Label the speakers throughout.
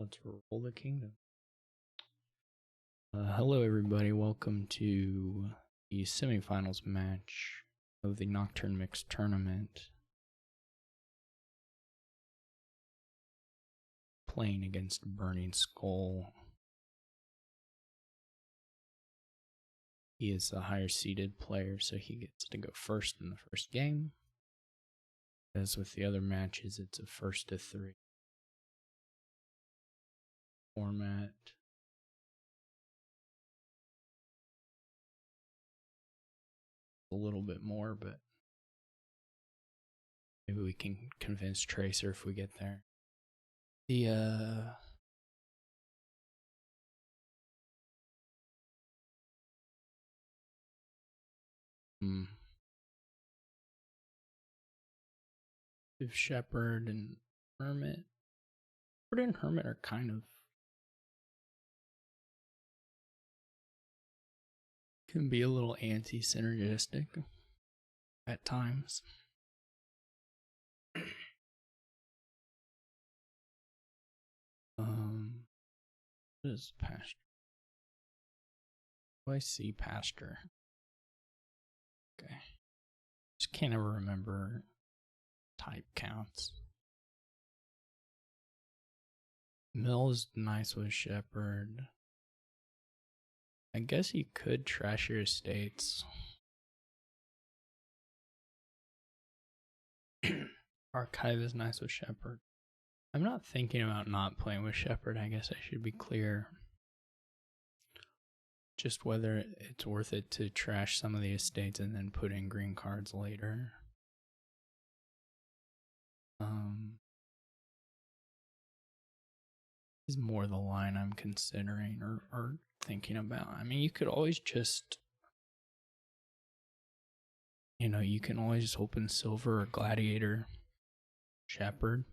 Speaker 1: Let's roll the kingdom. Hello, everybody. Welcome to the semifinals match of the Nocturne Mixed Tournament. Playing against Burning Skull. He is the higher seeded player, so he gets to go first in the first game. As with the other matches, it's a 1-3 format. A little bit more, but maybe we can convince Tracer if we get there. If Shepherd and Hermit. Shepherd and Hermit are kind of can be a little anti-synergistic at times. What is Pasture? Do I see Pasture? Okay. Just can't ever remember type counts. Mill is nice with Shepherd. I guess you could trash your estates. Archive is nice with Shepherd. I'm not thinking about not playing with Shepherd. I guess I should be clear. Just whether it's worth it to trash some of the estates and then put in green cards later. Is more the line I'm considering or thinking about. I mean, you could always just, you can always just open Silver or Gladiator, Shepherd.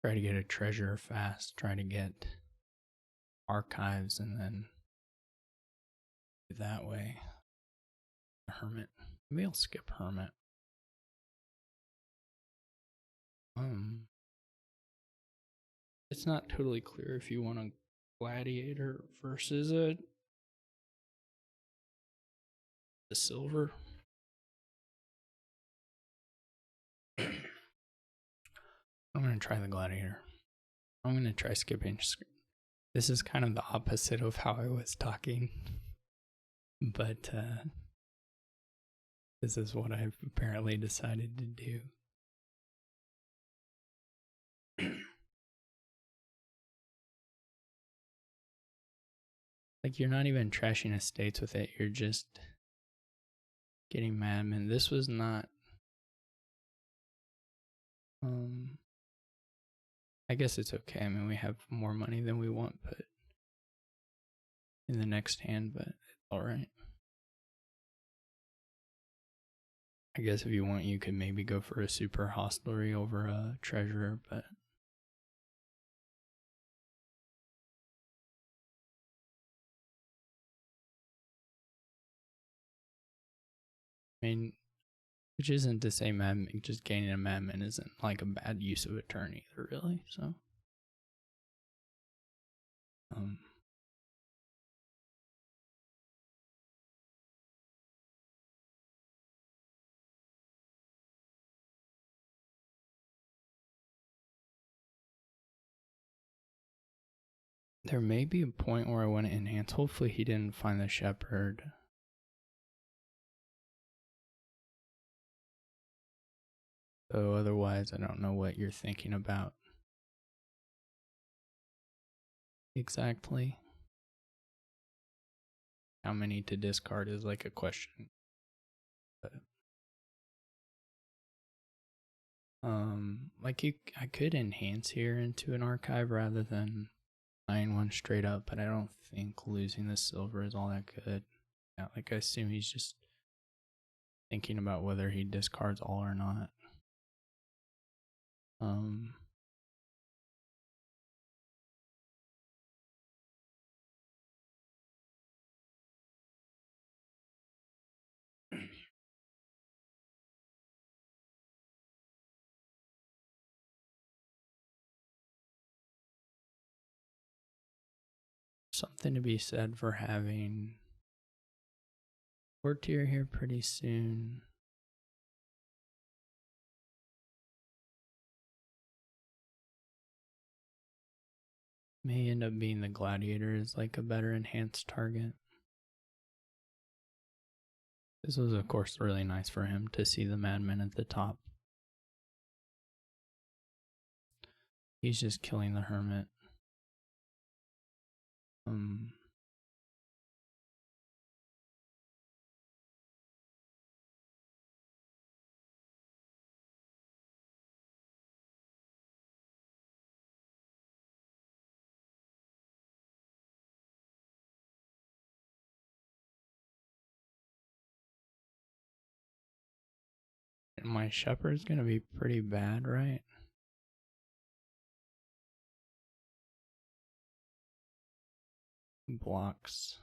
Speaker 1: Try to get a treasure fast, try to get archives, and then that way. Hermit. Maybe I'll skip Hermit. It's not totally clear if you want a Gladiator versus the Silver. I'm going to try the Gladiator. I'm going to try skipping. This is kind of the opposite of how I was talking. But this is what I've apparently decided to do. Like, you're not even trashing estates with it. You're just getting Madman. This was not... I guess it's okay. I mean, we have more money than we want, but in the next hand, but it's alright. I guess if you want, you could maybe go for a super hostelry over a treasurer, but I mean, which isn't to say Madman, just gaining a Madman isn't like a bad use of a turn either, really, so. There may be a point where I want to enhance. Hopefully he didn't find the Shepherd. So otherwise, I don't know what you're thinking about exactly. How many to discard is like a question. But, I could enhance here into an archive rather than buying one straight up, but I don't think losing the Silver is all that good. Yeah, like I assume he's just thinking about whether he discards all or not. something to be said for having courtier here pretty soon. May end up being the gladiator is like a better enhanced target. This was, of course, really nice for him to see the madman at the top. He's just killing the hermit. My shepherd's gonna be pretty bad, right? Blocks.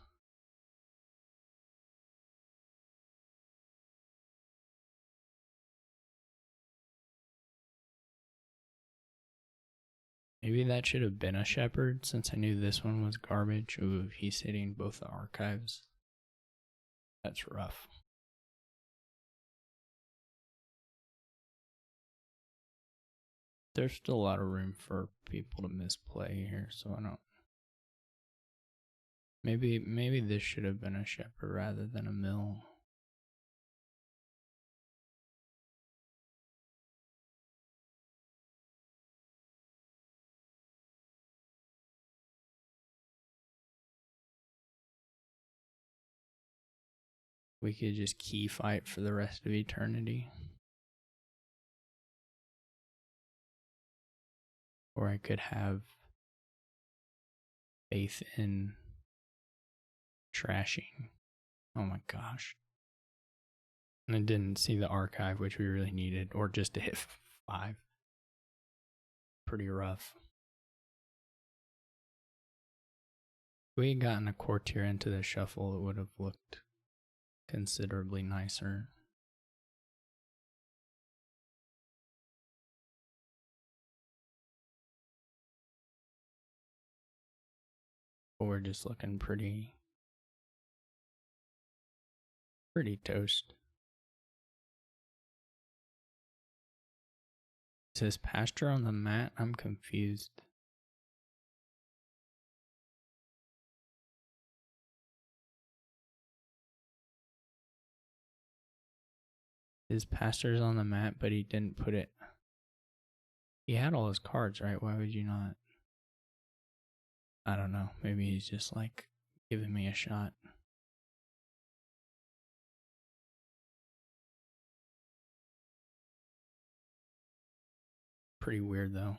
Speaker 1: Maybe that should have been a shepherd since I knew this one was garbage. Ooh, he's hitting both the archives. That's rough. There's still a lot of room for people to misplay here, so I don't. Maybe this should have been a shepherd rather than a mill. We could just key fight for the rest of eternity. Or I could have faith in trashing. Oh my gosh. And I didn't see the archive, which we really needed, or just to hit 5. Pretty rough. If we had gotten a courtier into the shuffle, it would have looked considerably nicer. But we're just looking pretty toast. Is his pasture on the mat? I'm confused. His pasture's on the mat, but he didn't put it. He had all his cards, right? Why would you not? I don't know. Maybe he's just like giving me a shot. Pretty weird though.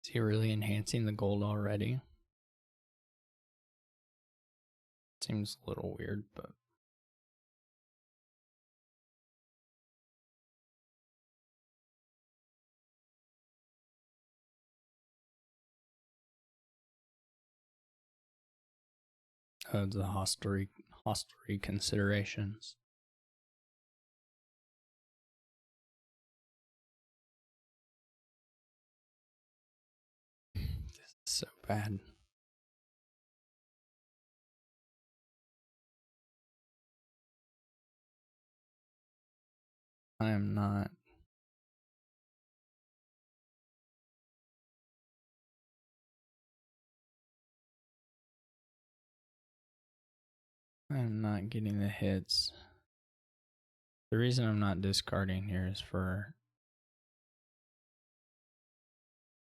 Speaker 1: Is he really enhancing the gold already? Seems a little weird, but the hostelry considerations. This is so bad. I am not. I'm not getting the hits. The reason I'm not discarding here is for...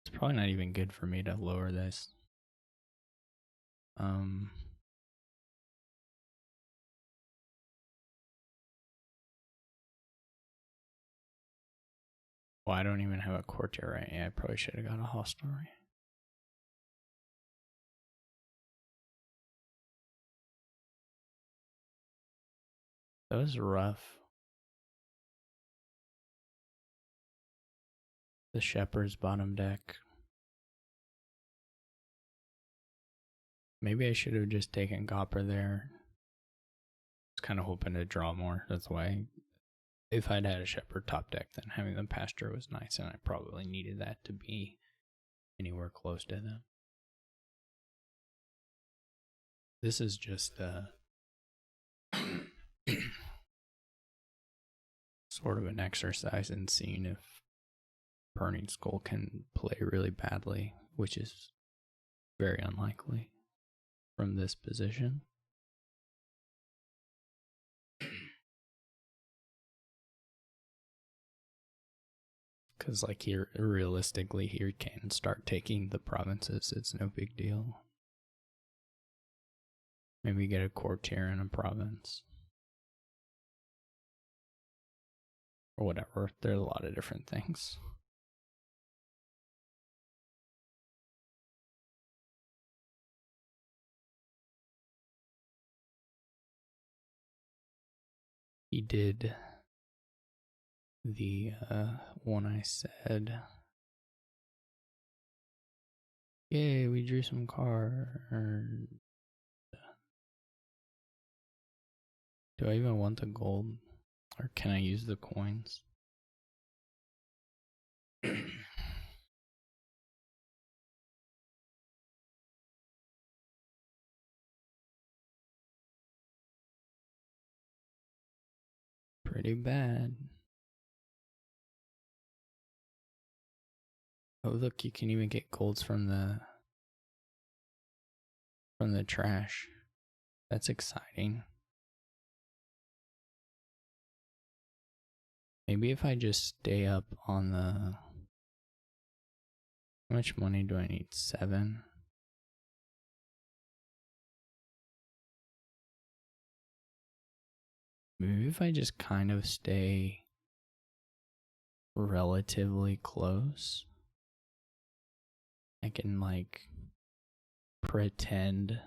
Speaker 1: It's probably not even good for me to lower this. Well, I don't even have a courtier right. Yeah, I probably should have got a hostelry. That was rough. The Shepherd's bottom deck. Maybe I should have just taken Copper there. I was kind of hoping to draw more. That's why, if I'd had a Shepherd top deck, then having the Pasture was nice, and I probably needed that to be anywhere close to them. This is just sort of an exercise in seeing if Burning Skull can play really badly, which is very unlikely from this position. Because, like, here, realistically, he can start taking the provinces. It's no big deal. Maybe get a courtier in a province. Or whatever. There's a lot of different things. He did the one I said. Yay, we drew some cards. Do I even want the gold? Or can I use the coins? Pretty bad. Oh, look, you can even get golds from the trash. That's exciting. Maybe if I just stay up on the... How much money do I need? 7? Maybe if I just kind of stay relatively close, I can, like, pretend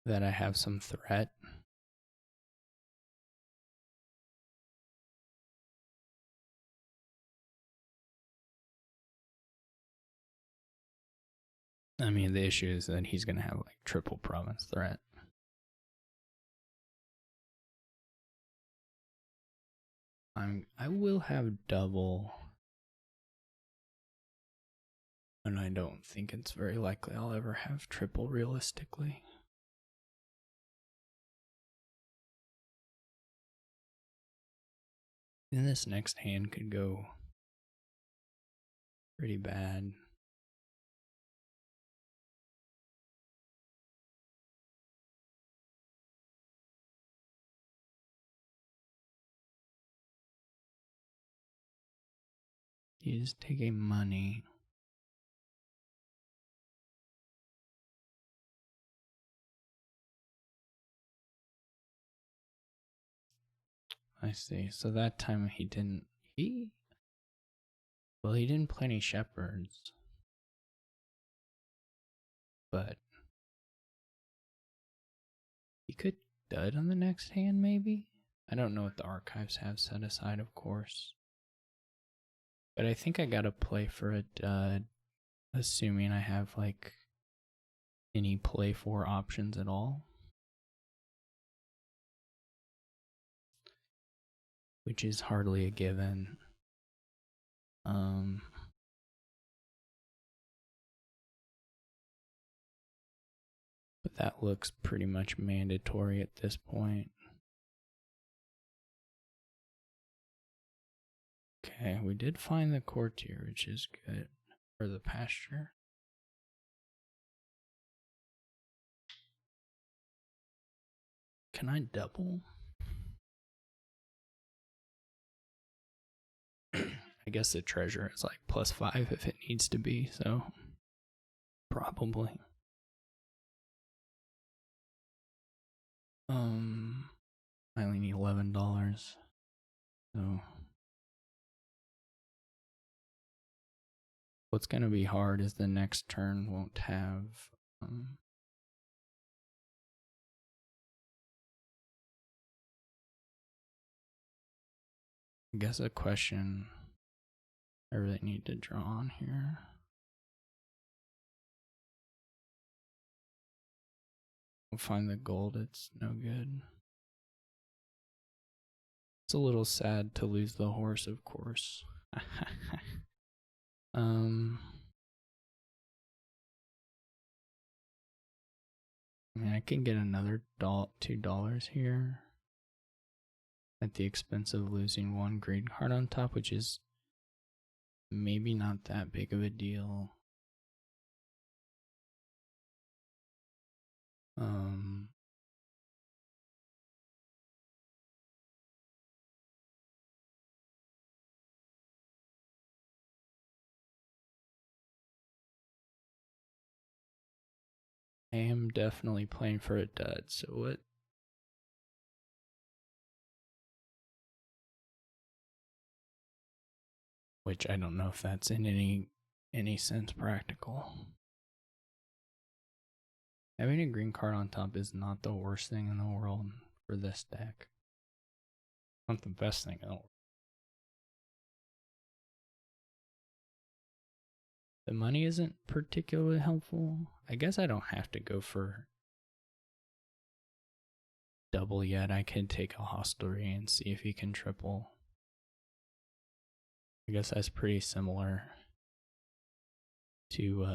Speaker 1: that I have some threat. I mean, the issue is that he's going to have, like, triple province threat. I will have double, and I don't think it's very likely I'll ever have triple realistically. And this next hand could go pretty bad. He's taking money. I see. So that time he didn't... Well, he didn't play any shepherds. But... he could dud on the next hand, maybe? I don't know what the archives have set aside, of course. But I think I gotta play for a dud, assuming I have, like, any play for options at all. Which is hardly a given. But that looks pretty much mandatory at this point. Okay, we did find the courtier, which is good. Or the pasture. Can I double? I guess the treasure is like +5 if it needs to be, so probably. I only need $11. So what's going to be hard is the next turn won't have I guess a question I really need to draw on here. We'll find the gold, it's no good. It's a little sad to lose the horse, of course. I mean, I can get another $2 here at the expense of losing one green card on top, which is maybe not that big of a deal. I am definitely playing for a dud, so what? Which I don't know if that's in any sense practical. Having a green card on top is not the worst thing in the world for this deck. Not the best thing in the world. The money isn't particularly helpful. I guess I don't have to go for double yet. I can take a hostelry and see if he can triple. I guess that's pretty similar to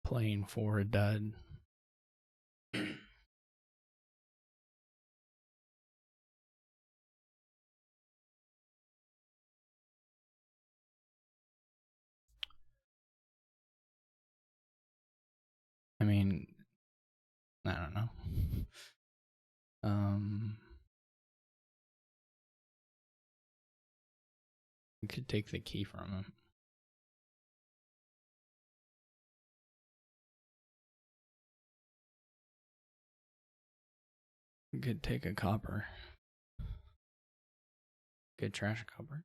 Speaker 1: playing for a dud. I mean, I don't know. We could take the key from him. We could take a copper. Good trash copper.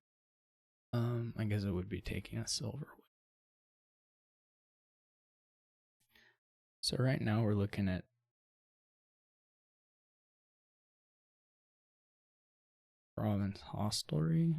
Speaker 1: I guess it would be taking a silver. So right now we're looking at province hostelry.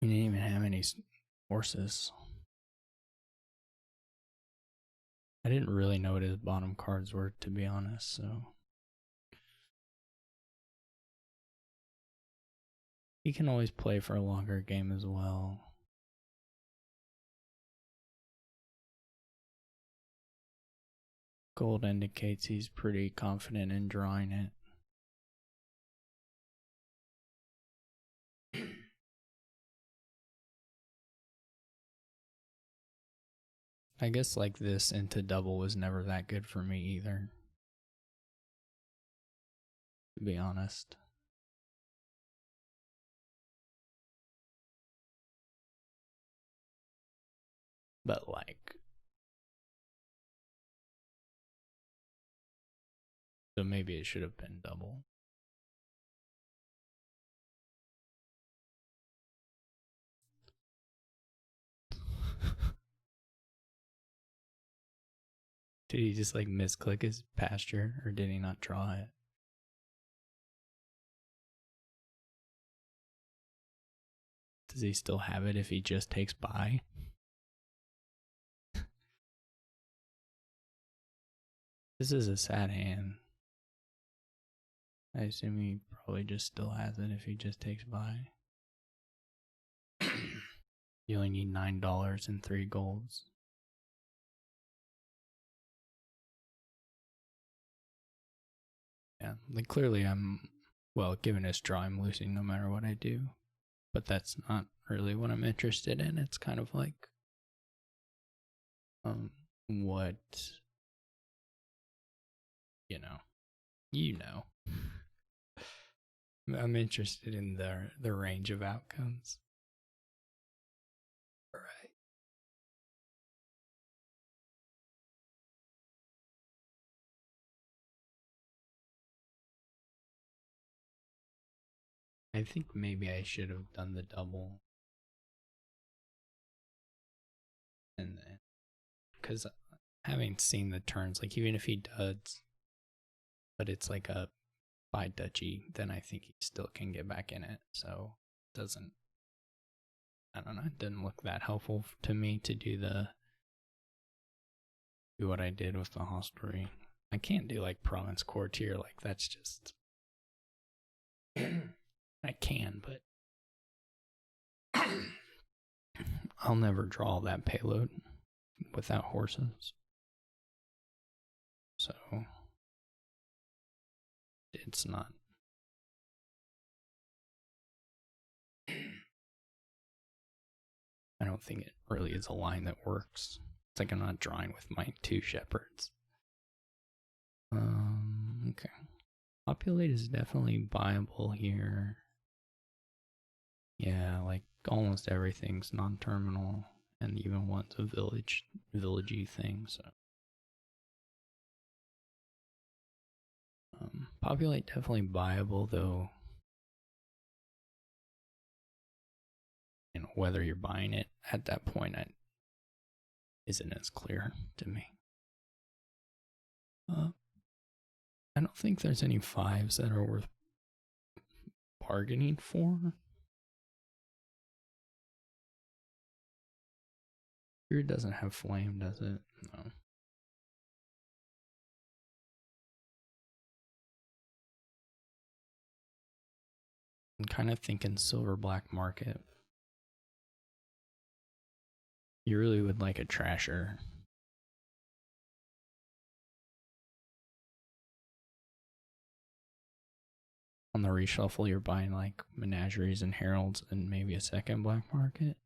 Speaker 1: We didn't even have any horses. I didn't really know what his bottom cards were, to be honest, so. He can always play for a longer game as well. Gold indicates he's pretty confident in drawing it. I guess like this into double was never that good for me either, to be honest. But like, so maybe it should have been double. Did he just like misclick his pasture, or did he not draw it? Does he still have it if he just takes by? This is a sad hand. I assume he probably just still has it if he just takes buy. You only need $9 and 3 golds. Yeah, like clearly well, given his draw, I'm losing no matter what I do. But that's not really what I'm interested in. It's kind of like what you know. You know. I'm interested in the range of outcomes. Right. I think maybe I should have done the double, and then because having seen the turns, like even if he does, but it's like a by duchy, then I think he still can get back in it. So it doesn't, I don't know, it didn't look that helpful to me to do what I did with the hostelry. I can't do like province courtier, like that's just I can, but I'll never draw that payload without horses. So it's not. I don't think it really is a line that works. It's like I'm not drawing with my 2 shepherds. Okay. Populate is definitely buyable here. Yeah, like almost everything's non-terminal, and even one's a villagey thing. So, populate definitely buyable though. You know, whether you're buying it at that point isn't as clear to me. I don't think there's any 5s that are worth bargaining for. Here it doesn't have flame, does it? No. I'm kind of thinking silver black market. You really would like a trasher. On the reshuffle, you're buying like menageries and heralds and maybe a second black market.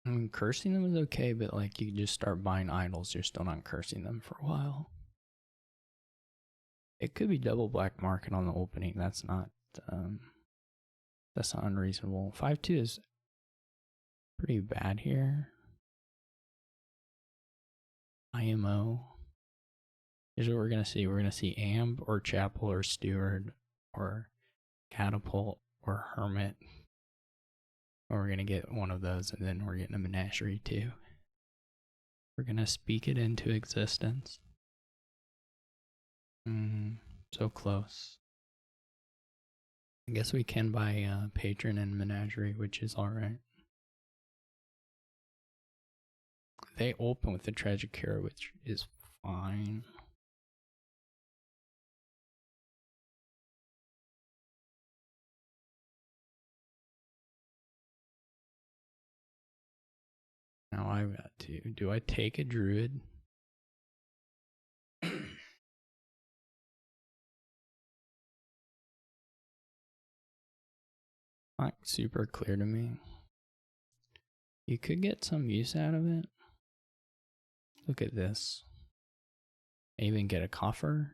Speaker 1: I mean, cursing them is okay, but like you just start buying idols, you're still not cursing them for a while. It could be double black market on the opening. That's not unreasonable. 5-2 is pretty bad here. IMO. Here's what we're gonna see. We're gonna see Amb or Chapel or Steward or Catapult or Hermit. Or we're gonna get one of those, and then we're getting a menagerie too. We're gonna speak it into existence. So close. I guess we can buy Patron and Menagerie, which is alright. They open with the Tragic Cure, which is fine. Now I've got to. Do I take a Druid? Not super clear to me. You could get some use out of it. Look at this. I even get a coffer.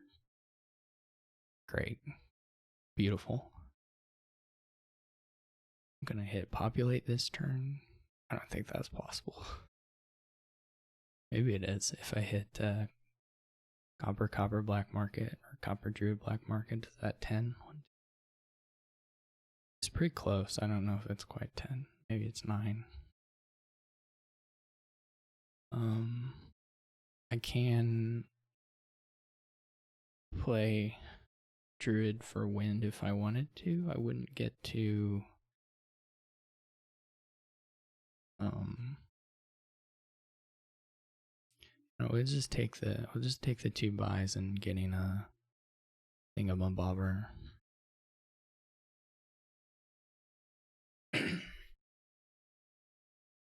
Speaker 1: Great. Beautiful. I'm gonna hit populate this turn. I don't think that's possible. Maybe it is if I hit copper black market or copper druid black market. Is that 10? It's pretty close. I don't know if it's quite 10. Maybe it's 9. I can play druid for wind if I wanted to. I wouldn't get to we'll just take the 2 buys and getting a thingamabobber.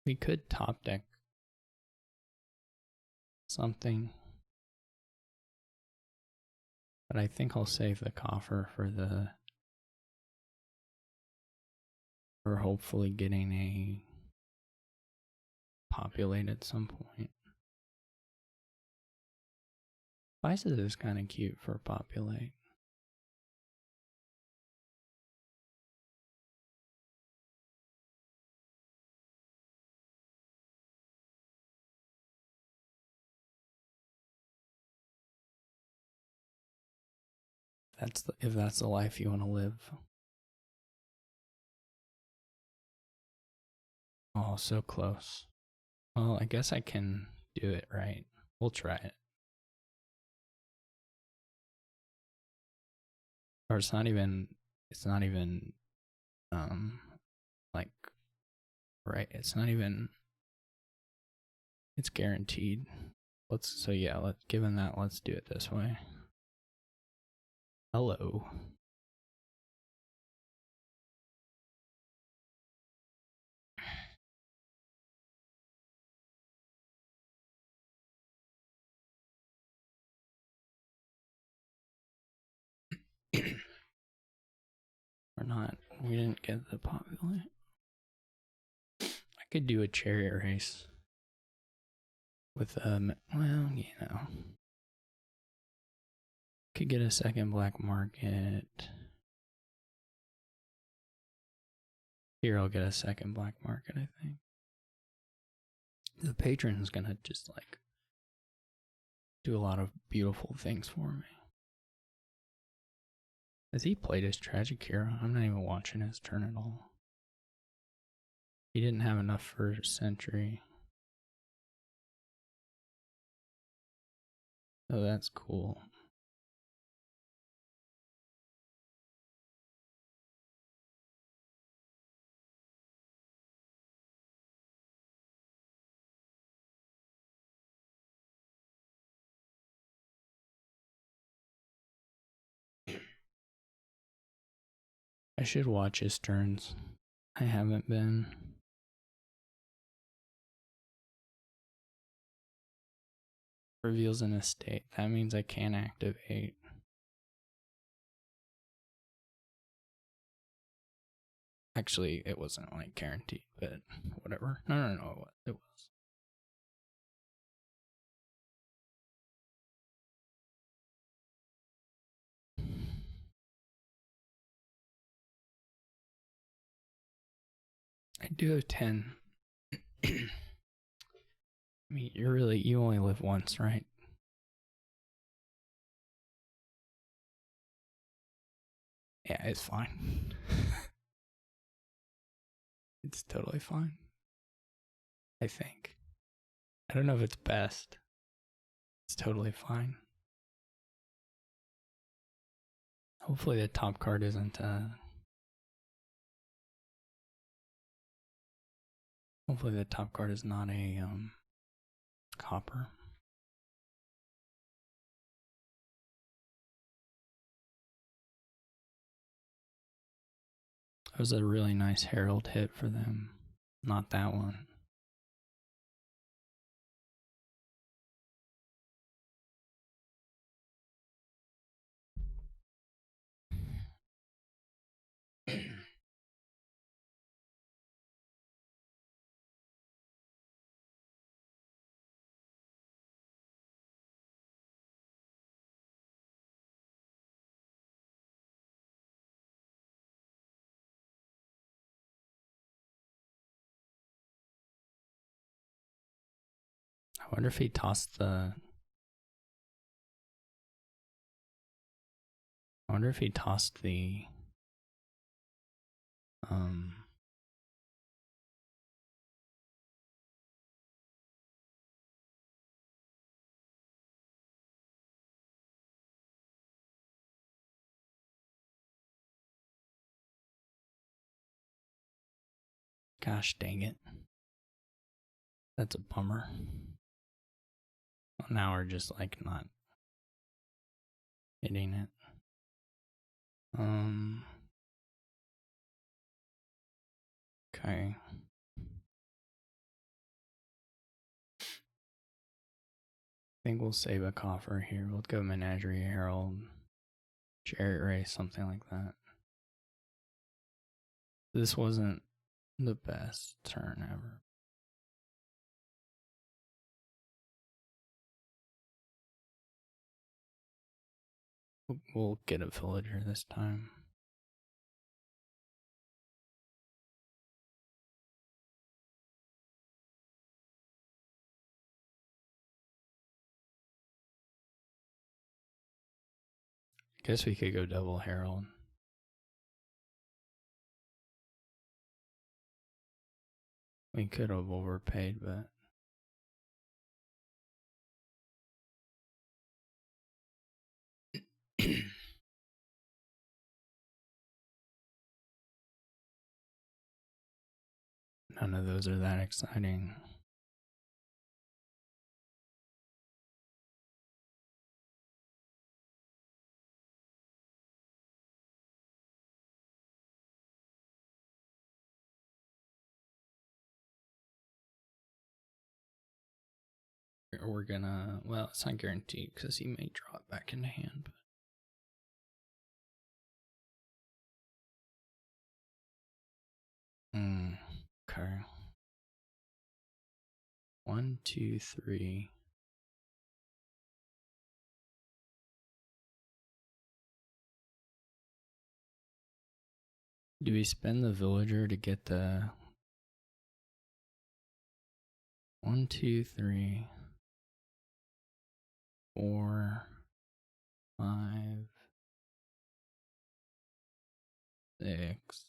Speaker 1: We could top deck something, but I think I'll save the coffer for hopefully getting a populate at some point. Spices is kind of cute for populate. If that's the life you want to live. Oh, so close. Well, I guess I can do it, right? We'll try it. Or it's not even like, right, it's not even, it's guaranteed. Given that, let's do it this way. Hello. We didn't get the populate. I could do a chariot race with, well, you know. Could get a second black market. Here, I'll get a second black market, I think. The patron's gonna just, like, do a lot of beautiful things for me. Has he played his Tragic Hero? I'm not even watching his turn at all. He didn't have enough for Sentry. Oh, that's cool. I should watch his turns. I haven't been. Reveals an estate. That means I can't activate. Actually, it wasn't like guaranteed, but whatever. No, it was. I do have 10. I mean, you only live once, right? Yeah, it's fine. It's totally fine. I think. I don't know if it's best. It's totally fine. Hopefully the top card isn't, hopefully the top card is not a, copper. That was a really nice Herald hit for them. Not that one. I wonder if he tossed the. I wonder if he tossed the. Gosh dang it. That's a bummer. Well, now we're just like not hitting it. Okay. I think we'll save a coffer here. We'll go Menagerie Herald, Chariot Race, something like that. This wasn't the best turn ever. We'll get a villager this time. Guess we could go double Herald. We could have overpaid, but none of those are that exciting. We're gonna, well, it's not guaranteed because he may draw it back into hand. But okay. 1, 2, 3. Do we spend the villager to get the 1, 2, 3, 4, 5, 6?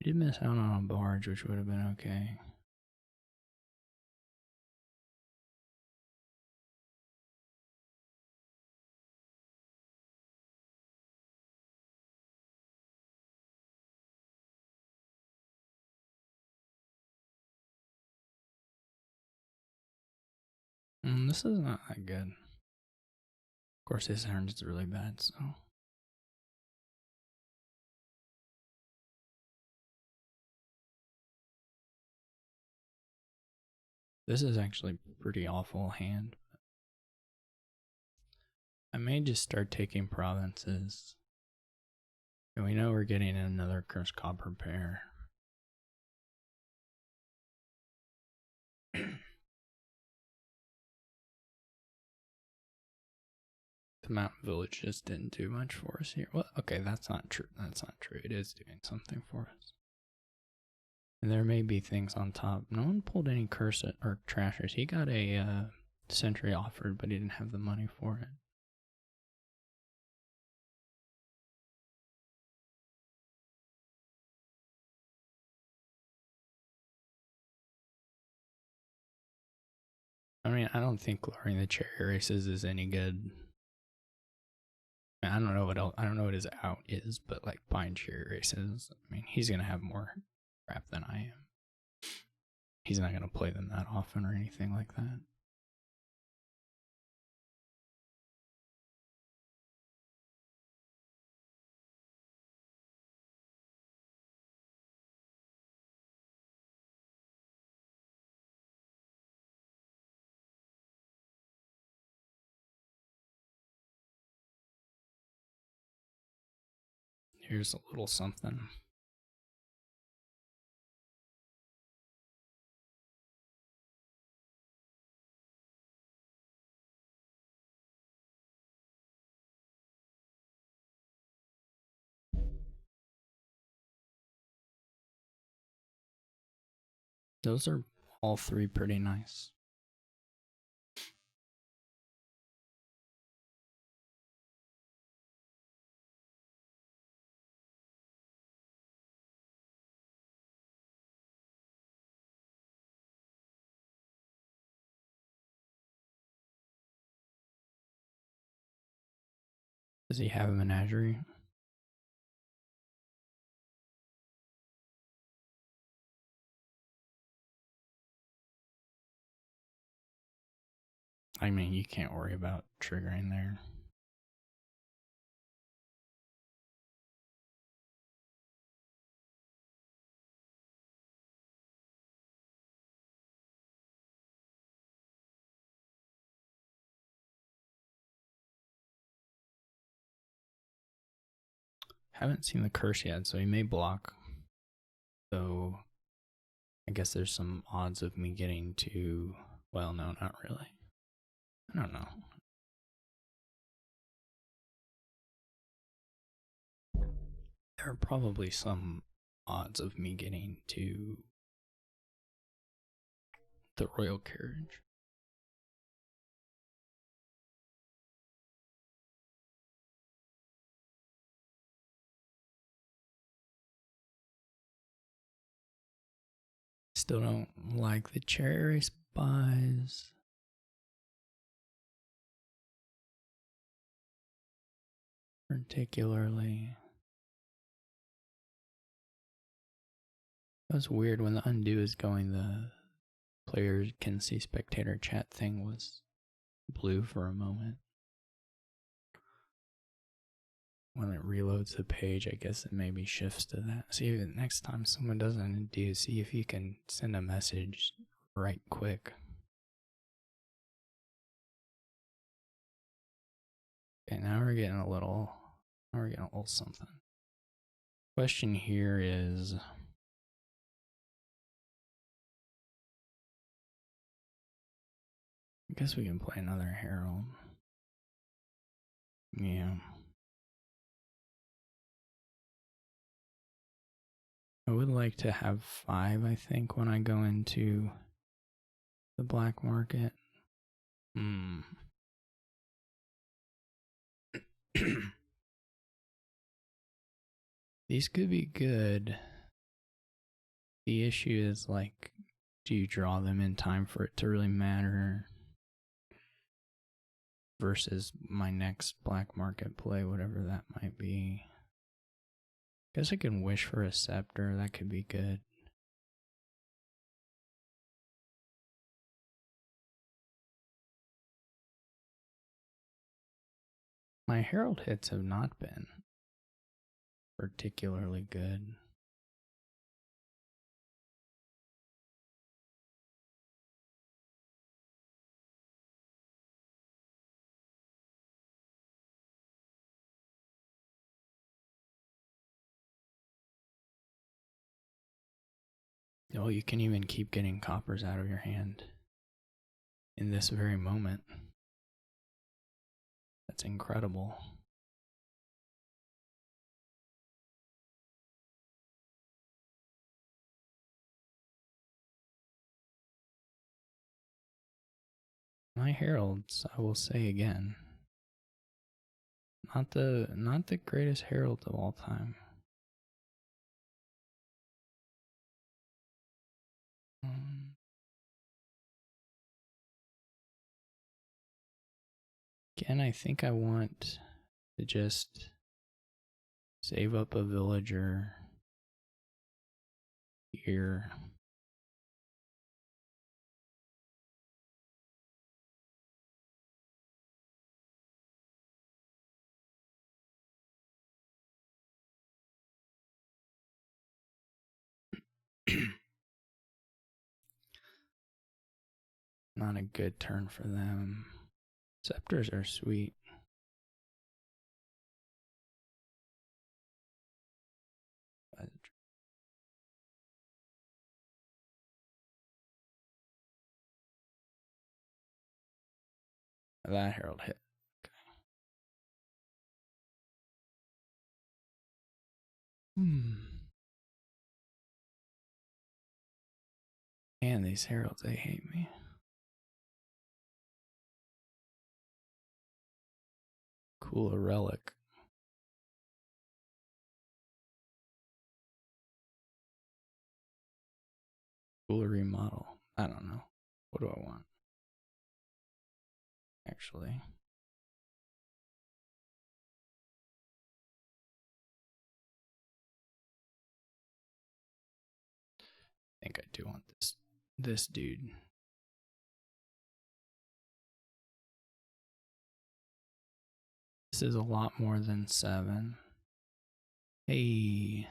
Speaker 1: We did miss out on a barge, which would have been okay. This is not that good. Of course, his turn is really bad, so. This is actually a pretty awful hand. I may just start taking provinces. And we know we're getting another cursed copper pair. The mountain village just didn't do much for us here. Well, okay, that's not true. That's not true. It is doing something for us. And there may be things on top. No one pulled any curse or trashers. He got a sentry offered, but he didn't have the money for it. I mean, I don't think lowering the chariot races is any good. I don't know what else. I don't know what his out is, but like buying chariot races. I mean, he's gonna have more crap than I am. He's not gonna play them that often or anything like that. Here's a little something. Those are all three pretty nice. Does he have a menagerie? I mean, you can't worry about triggering there. Haven't seen the curse yet, so he may block. So I guess there's some odds of me getting to. Well, no, not really. I don't know. There are probably some odds of me getting to the royal carriage. Still don't like the cherry spies. Particularly. It was weird when the undo is going, the player can see spectator chat thing was blue for a moment. When it reloads the page, I guess it maybe shifts to that. See, next time someone does an undo, see if you can send a message right quick. Okay, now we're getting a little something. Question here is, I guess we can play another Herald. Yeah. I would like to have 5, I think, when I go into the black market. These could be good. The issue is, like, do you draw them in time for it to really matter? Versus my next black market play, whatever that might be. Guess I can wish for a scepter, that could be good. My Herald hits have not been particularly good. Oh, you can even keep getting coppers out of your hand in this very moment. That's incredible. My Heralds, I will say again, not the greatest Herald of all time. Again, I think I want to just save up a villager here. Not a good turn for them. Scepters are sweet. That Herald hit. Okay. And these Heralds, they hate me. Cool, a relic. Cool, a remodel. I don't know. What do I want? Actually. think I do want this dude. This is a lot more than 7. Hey.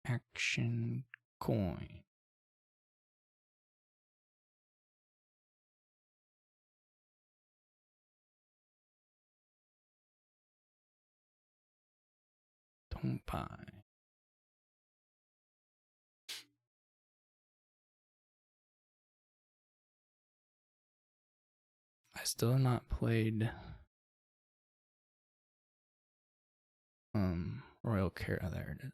Speaker 1: Action coin. Don't buy. I still have not played Royal Cara. There it is.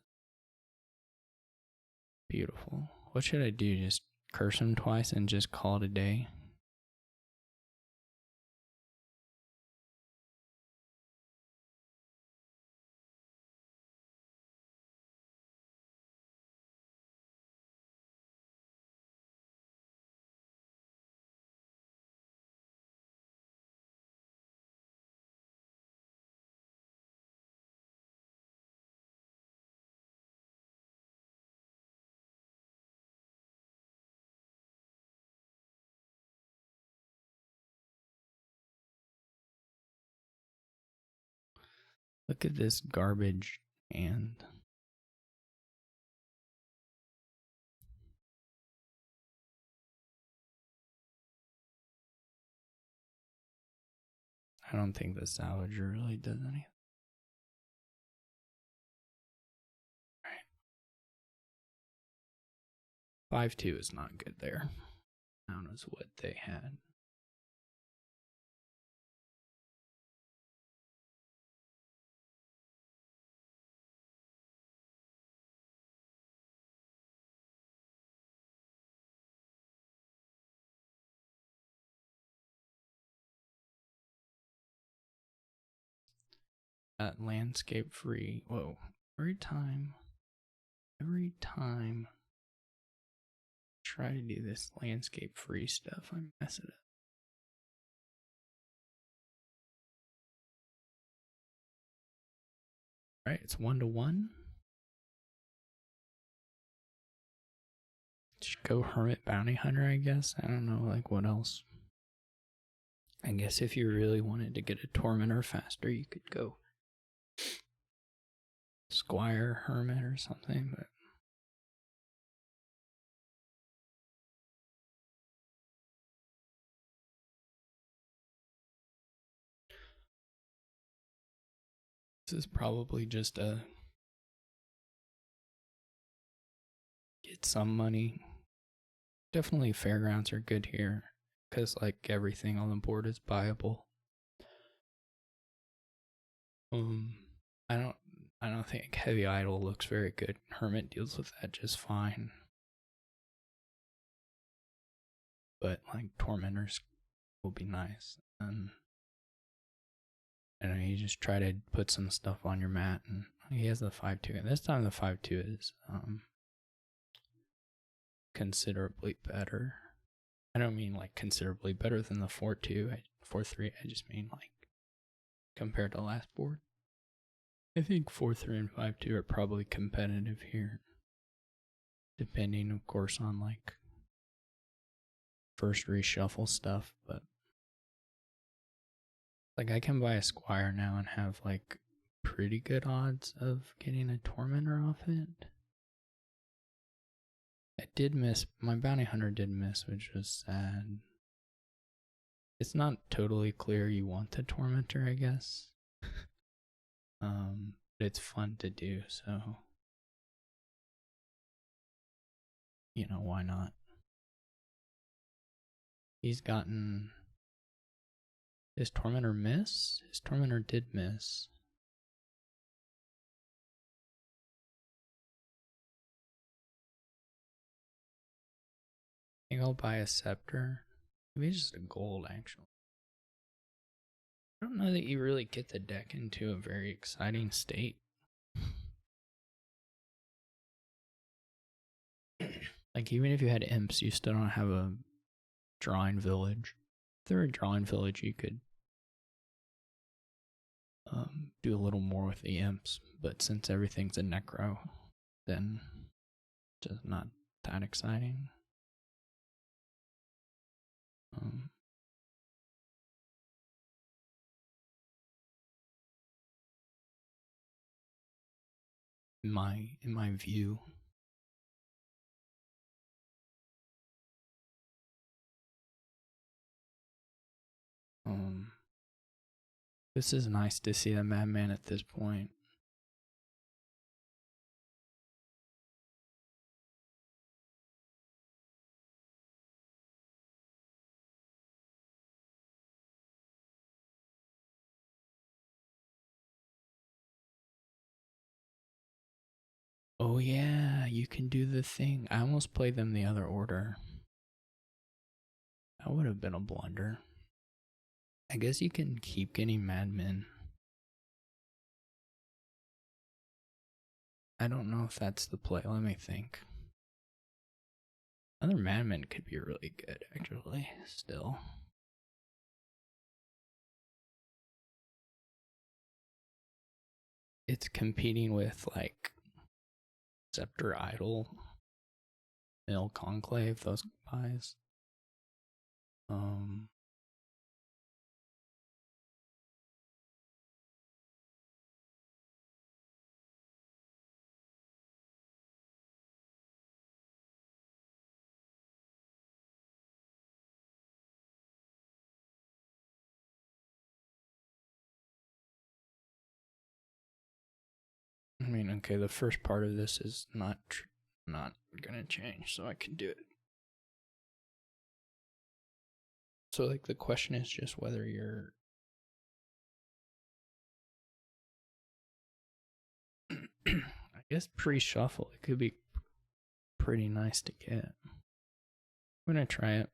Speaker 1: Beautiful. What should I do? Just curse him twice and just call it a day? Look at this garbage hand. I don't think the salvager really does anything. Right. 5-2 is not good there. I don't know what they had. Landscape free. Whoa. Every time I try to do this landscape free stuff, I mess it up. Right, it's 1-1. Just go Hermit Bounty Hunter, I guess. I don't know, like, what else. I guess if you really wanted to get a Tormentor faster, you could go Squire Hermit or something, but this is probably just a get some money. Definitely Fairgrounds are good here because like everything on the board is buyable. I don't think Heavy Idol looks very good. Hermit deals with that just fine. But like Tormentors will be nice. And I know you just try to put some stuff on your mat, and he has the 5-2. And this time the 5-2 is considerably better. I don't mean like considerably better than the 4-2, 4-3. I just mean like compared to last board. I think 4-3 and 5-2 are probably competitive here, depending, of course, on like first reshuffle stuff. But like I can buy a Squire now and have like pretty good odds of getting a Tormentor off it. I did miss, my Bounty Hunter did miss, which was sad. It's not totally clear you want the Tormentor, I guess. It's fun to do, so you know, why not? He's gotten his Tormentor miss? His Tormentor did miss. I think I'll buy a Scepter. Maybe just a gold, actually. I don't know that you really get the deck into a very exciting state. Like, even if you had imps, you still don't have a drawing village. If there were a drawing village, you could do a little more with the imps, but since everything's a necro, then just not that exciting. In my view. This is nice to see a madman at this point. Oh yeah, you can do the thing. I almost played them the other order. That would have been a blunder. I guess you can keep getting madmen. I don't know if that's the play. Let me think. Another madman could be really good, actually, still. It's competing with, like, Scepter Idol, Mill Conclave, those buys. I mean, okay, the first part of this is not gonna change, so I can do it. So, like, the question is just whether you're I guess pre-shuffle, it could be pretty nice to get. I'm gonna try it.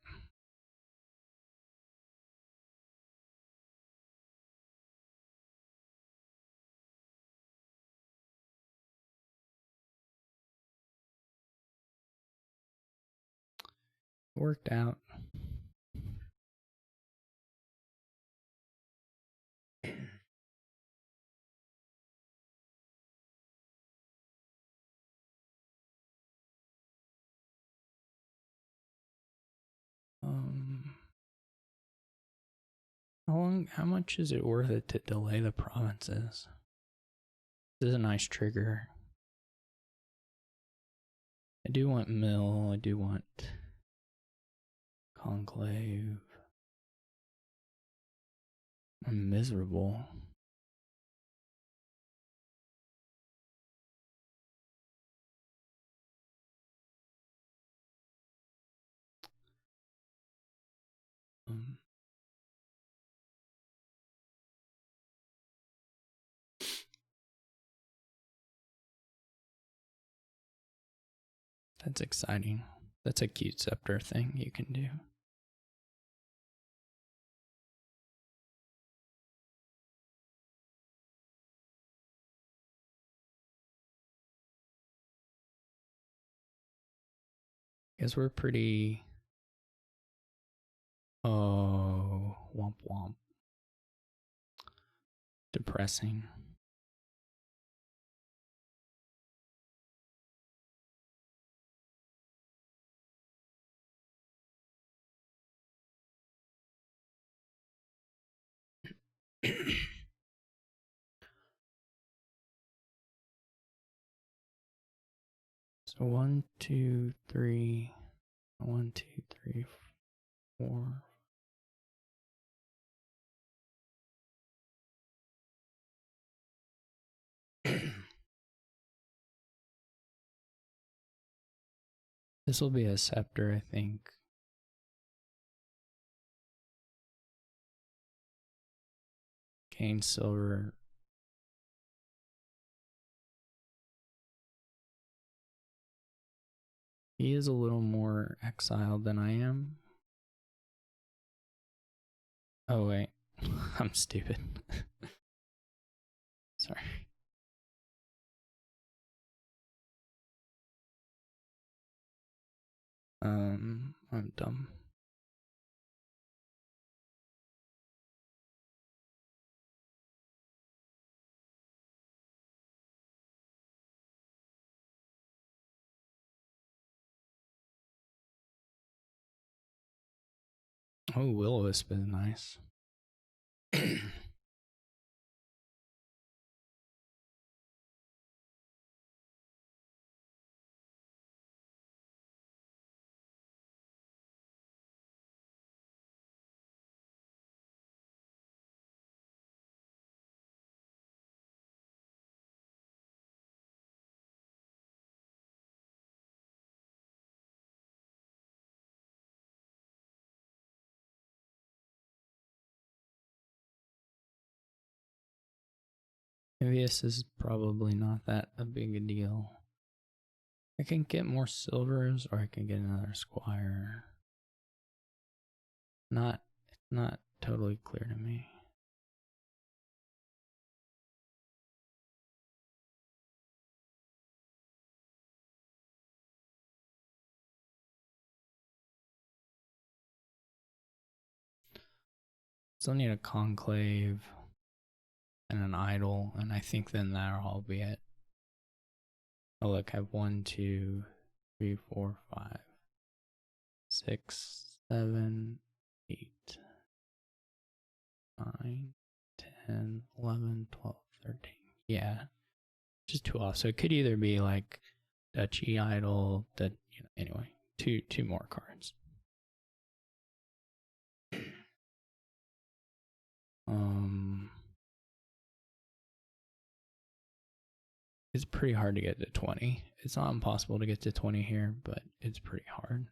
Speaker 1: Worked out. How much is it worth it to delay the provinces? This is a nice trigger. I do want Mill, I do want Conclave. I'm miserable. That's exciting. That's a cute scepter thing you can do. Guess we're pretty. Oh, womp womp. Depressing. So 1, 2, 3. 1, 2, 3, 4. This will be a scepter, I think. Gain silver. He is a little more exiled than I am. Oh, wait. I'm stupid. Sorry. I'm dumb. Oh, will-o-wisp is nice. Maybe this is probably not that a big a deal. I can get more silvers, or I can get another squire. Not totally clear to me. Still need a conclave and an idol, and I think then that'll all be it. Oh look, I have 1, 2, 3, 4, 5, 6, 7, 8, 9, 10, 11, 12, 13. Yeah, just 2 off. So it could either be like Duchy Idol, that, you know, anyway, two more cards. It's pretty hard to get to 20. It's not impossible to get to 20 here, but it's pretty hard.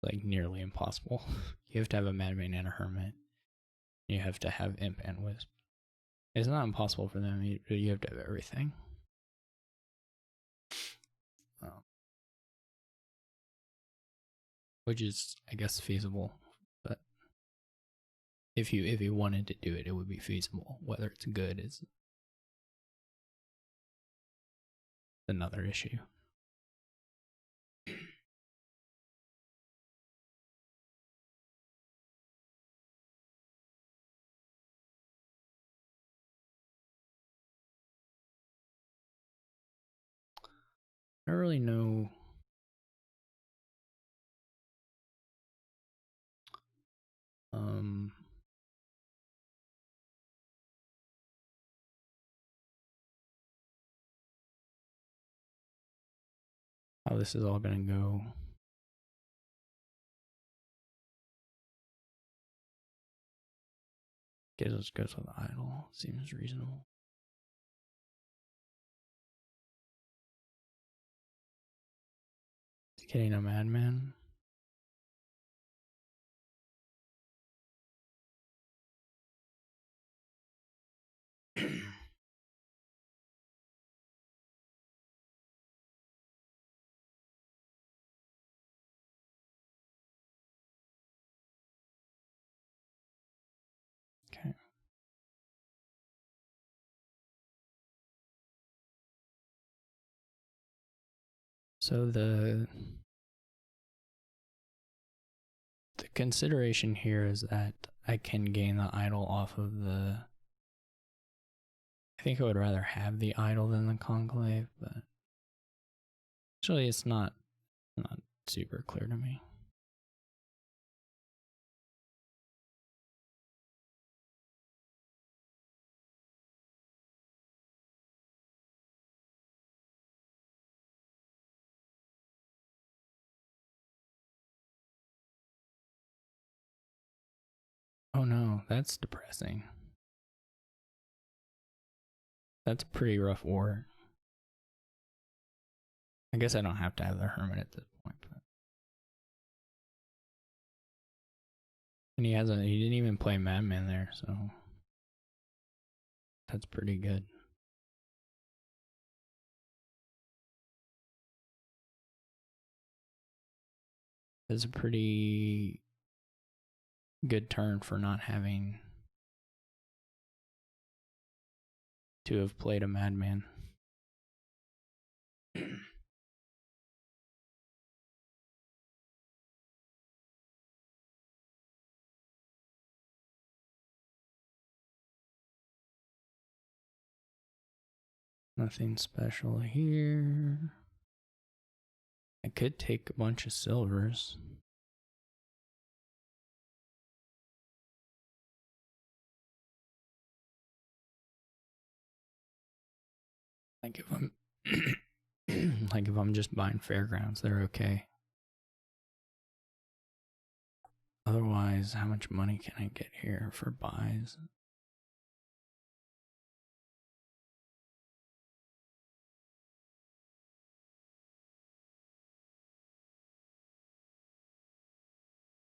Speaker 1: Like nearly impossible. You have to have a Madman and a Hermit. You have to have Imp and Wisp. It's not impossible for them. You have to have everything. Which is, I guess, feasible. But if you wanted to do it, it would be feasible. Whether it's good is another issue. I don't really know how this is all gonna go. Guess let's go with the idol. Seems reasonable. Getting a Madman. Okay. So the consideration here is that I can gain the idol off of the. I think I would rather have the idol than the conclave, but actually it's not super clear to me. Oh no, that's depressing. That's a pretty rough war. I guess I don't have to have the Hermit at this point, but. And he didn't even play Madman there, so that's pretty good. It's a pretty good turn for not having to have played a Madman. Nothing special here. I could take a bunch of silvers. Like if I'm like if I'm just buying fairgrounds, they're okay. Otherwise, how much money can I get here for buys?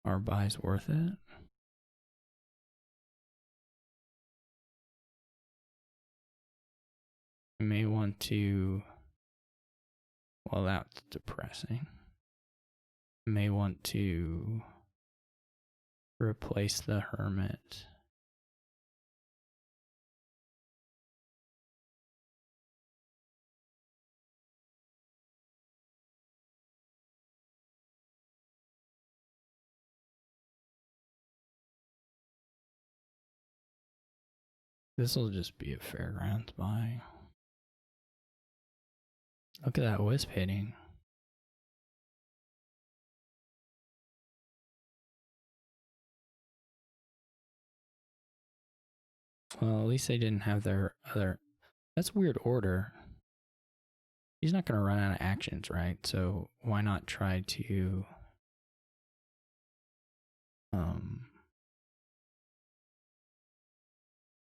Speaker 1: Are buys worth it? I may want to. Well, that's depressing. I may want to replace the hermit. This will just be a fairgrounds buy. Look at that wisp hitting. Well, at least they didn't have their other. That's a weird order. He's not going to run out of actions, right? So why not try to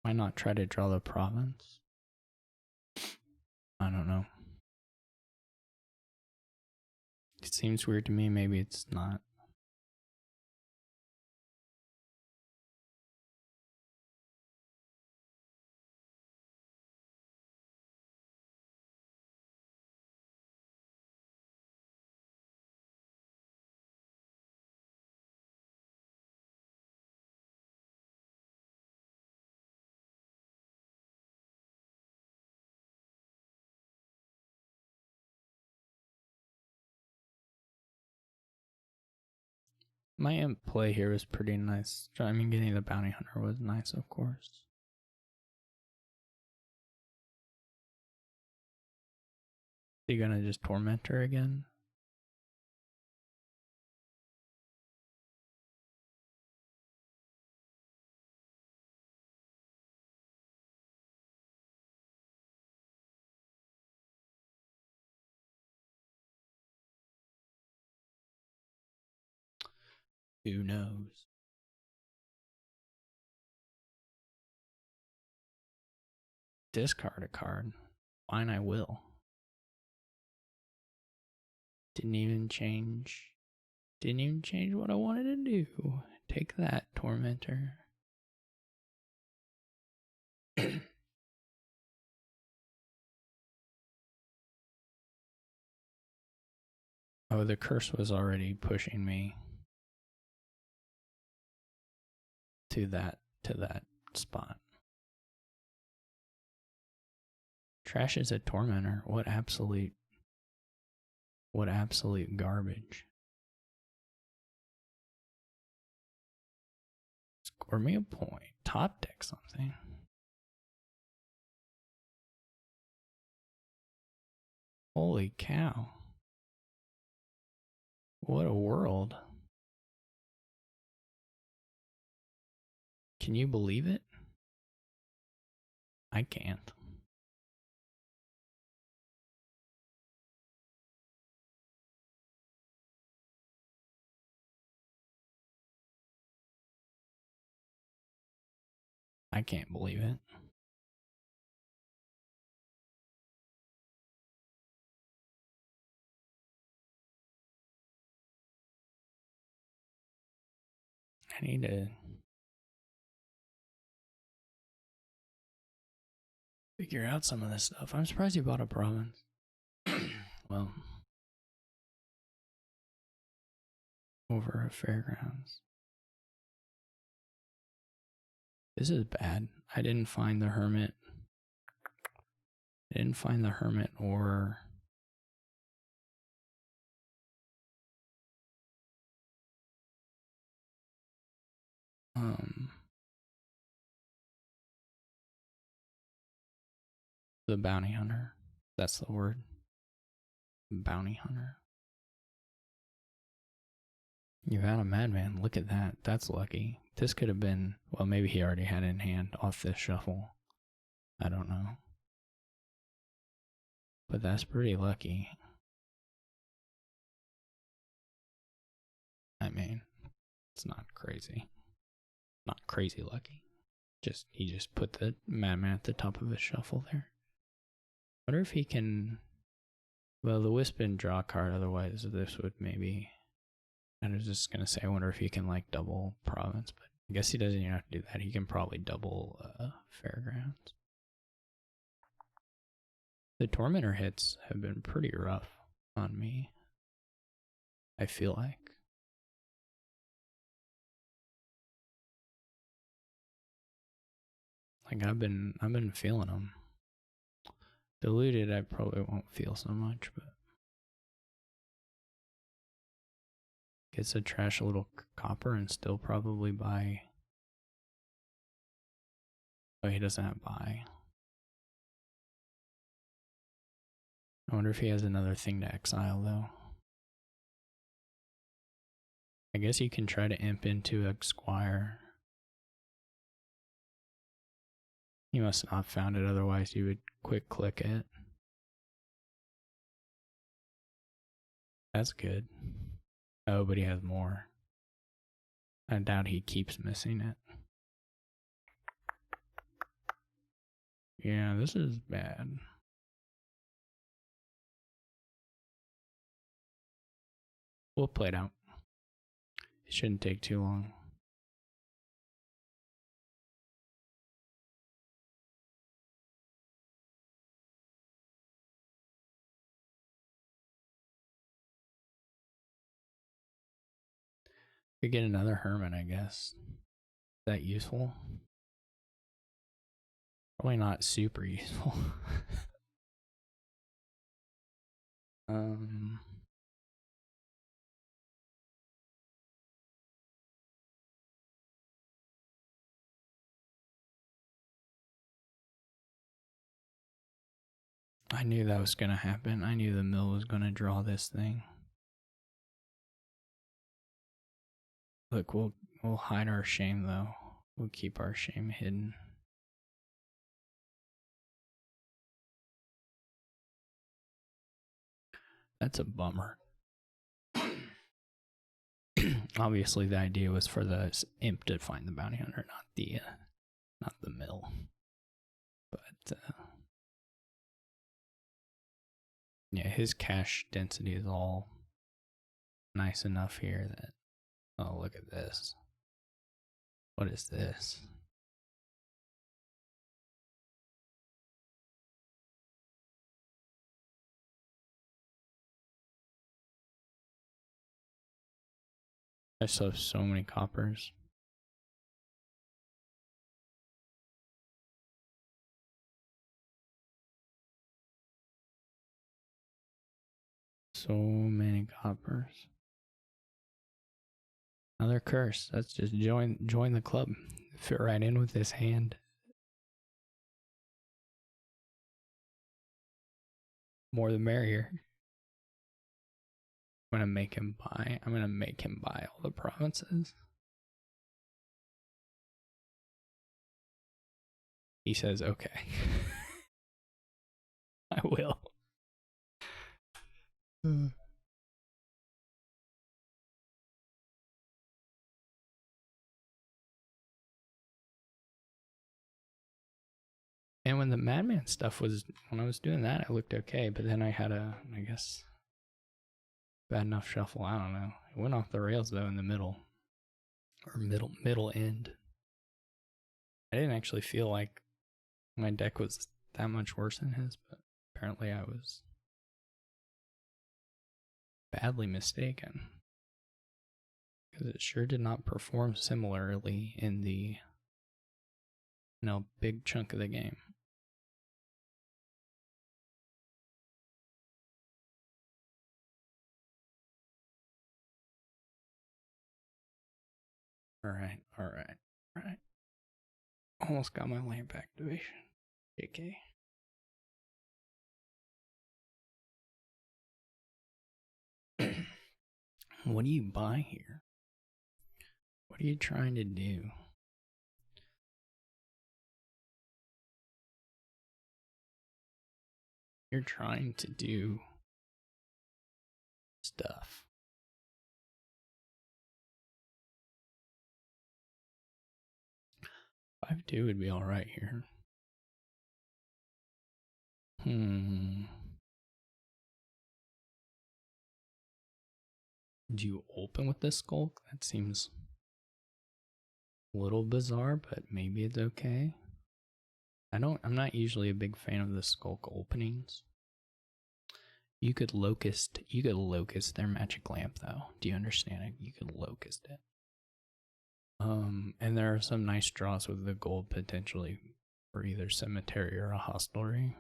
Speaker 1: why not try to draw the province? I don't know. It seems weird to me. Maybe it's not. My imp play here was pretty nice. I mean, getting the bounty hunter was nice, of course. Are you gonna just torment her again? Who knows? Discard a card. Fine, I will. Didn't even change what I wanted to do. Take that, tormentor. Oh, the curse was already pushing me to that spot. Trash is a tormentor. What absolute garbage. Score me a point. Top deck something. Holy cow. What a world. Can you believe it? I can't. I can't believe it. I need to figure out some of this stuff. I'm surprised you bought a province. Well, over a fairgrounds. This is bad. I didn't find the hermit. Or the bounty hunter. That's the word. Bounty hunter. You had a madman. Look at that. That's lucky. This could have been, well, maybe he already had it in hand off this shuffle. I don't know. But that's pretty lucky. I mean, it's not crazy. Not crazy lucky. He just put the Madman at the top of his shuffle there. Wonder if he can. Well, the Wisp and draw a card, otherwise this would maybe. I was just gonna say, I wonder if he can like double Province, but I guess he doesn't even have to do that. He can probably double Fairgrounds. The Tormentor hits have been pretty rough on me, I feel like. Like I've been feeling them. Diluted, I probably won't feel so much, but gets to trash a little copper and still probably buy. Oh, he doesn't have buy. I wonder if he has another thing to exile though. I guess you can try to imp into a Squire. He must not have found it, otherwise you would quick click it. That's good. Oh, but he has more. I doubt he keeps missing it. Yeah, this is bad. We'll play it out. It shouldn't take too long. Could get another Hermit, I guess. Is that useful? Probably not super useful. I knew that was gonna happen. I knew the mill was gonna draw this thing. Look, we'll hide our shame though. We'll keep our shame hidden. That's a bummer. Obviously, the idea was for the imp to find the bounty hunter, not the mill. But yeah, his cash density is all nice enough here that. Oh, look at this. What is this? I still have so many coppers. So many coppers. Another curse. That's just join the club. Fit right in with this hand. More the merrier. I'm gonna make him buy. I'm gonna make him buy all the provinces. He says, okay. I will. And when the Madman stuff was, when I was doing that, I looked okay. But then I had I guess, bad enough shuffle. I don't know. It went off the rails though in the middle. Or middle end. I didn't actually feel like my deck was that much worse than his, but apparently I was badly mistaken. Because it sure did not perform similarly in the big chunk of the game. Alright. Almost got my lamp activation. JK. What do you buy here? What are you trying to do? You're trying to do stuff. 5-2 would be alright here. Do you open with the skulk? That seems a little bizarre, but maybe it's okay. I'm not usually a big fan of the skulk openings. You could locust their magic lamp though. Do you understand it? You could locust it. And there are some nice draws with the gold potentially for either cemetery or a hostelry.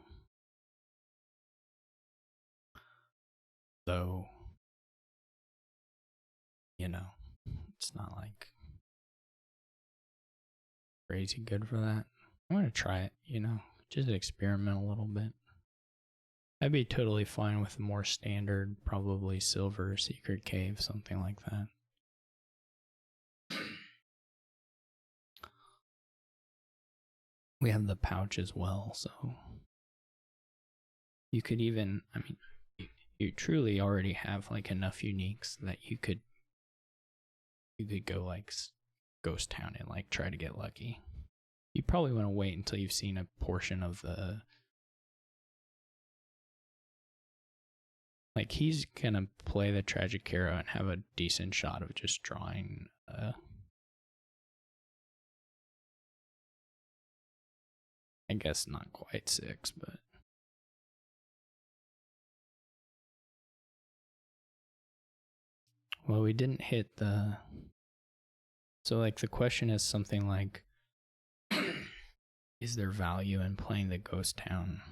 Speaker 1: Though, you know, it's not like crazy good for that. I'm gonna try it, just experiment a little bit. I'd be totally fine with a more standard, probably silver secret cave, something like that. We have the pouch as well, so you could even, you truly already have like enough uniques that you could go like ghost town and like try to get lucky. You probably want to wait until you've seen a portion of the, like he's gonna play the tragic hero and have a decent shot of just drawing I guess not quite 6, but well, we didn't hit the, so like the question is something like, is there value in playing the ghost town?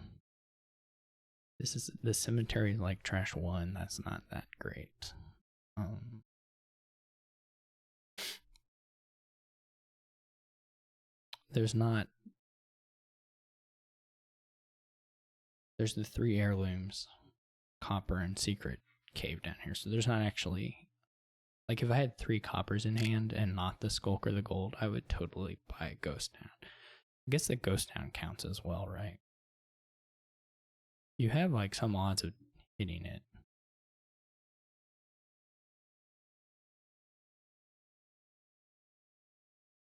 Speaker 1: This is the cemetery, like trash 1. That's not that great. There's the 3 heirlooms, copper and secret cave down here. So there's not actually, like if I had 3 coppers in hand and not the skulk or the gold, I would totally buy a ghost town. I guess the ghost town counts as well, right? You have like some odds of hitting it.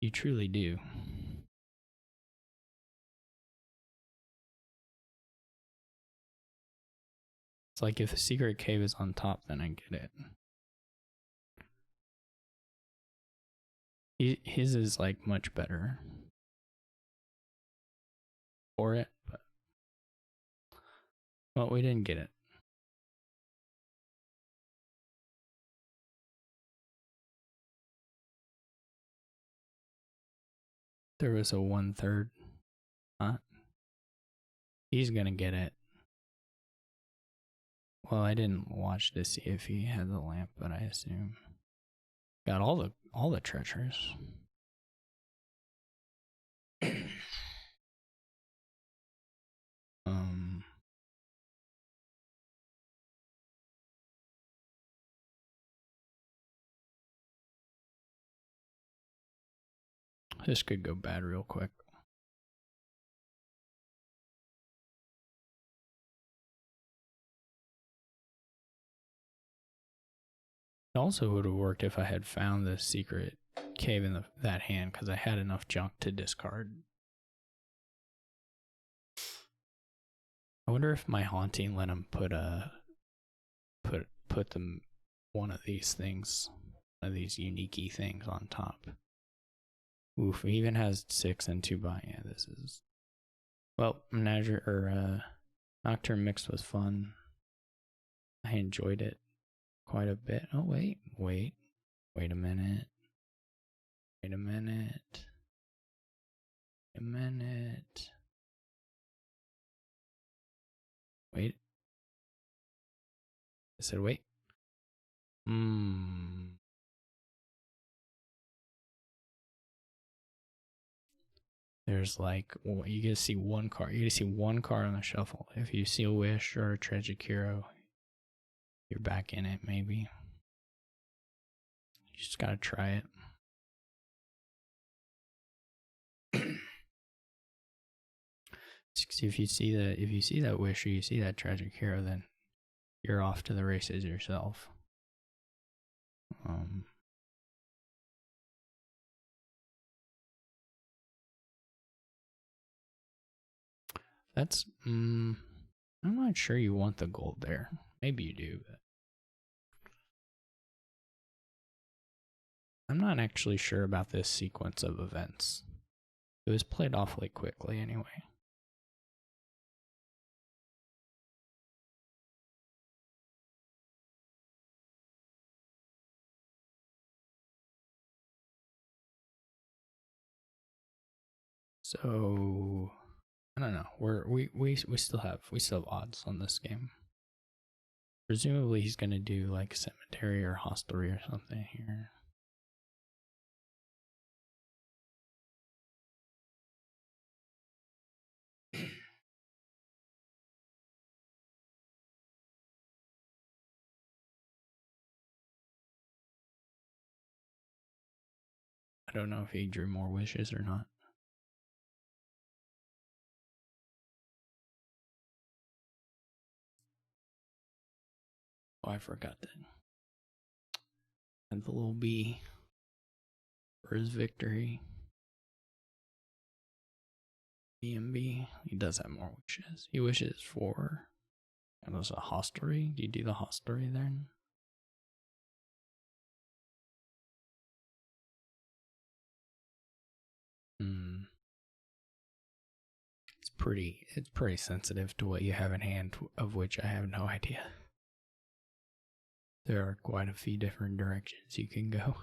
Speaker 1: You truly do. It's like if the secret cave is on top, then I get it. His is like much better for it, but well, we didn't get it. There was a 1/3. Huh? He's gonna get it. Well, I didn't watch to see if he had the lamp, but I assume got all the treasures. This could go bad real quick. It also would have worked if I had found the secret cave in that hand, because I had enough junk to discard. I wonder if my haunting let him put them one of these things, one of these unique things on top. Oof, he even has 6 and 2 by. Yeah, this is, well, Nocturne mixed was fun. I enjoyed it quite a bit. Oh wait a minute. Wait. I said wait. There's like, you get to see one card. You get to see one card on the shuffle. If you see a wish or a tragic hero, you're back in it. Maybe you just gotta try it. If you see that wish or you see that tragic hero, then you're off to the races yourself. That's I'm not sure you want the gold there. Maybe you do, but I'm not actually sure about this sequence of events. It was played awfully quickly anyway. So I don't know. We still have odds on this game. Presumably he's gonna do like cemetery or hostelry or something here. I don't know if he drew more wishes or not. Oh, I forgot that. And the little B for his victory. B&B. He does have more wishes. He wishes for. And there's a hostelry. Do you do the hostelry then? It's pretty sensitive to what you have in hand, of which I have no idea. There are quite a few different directions you can go.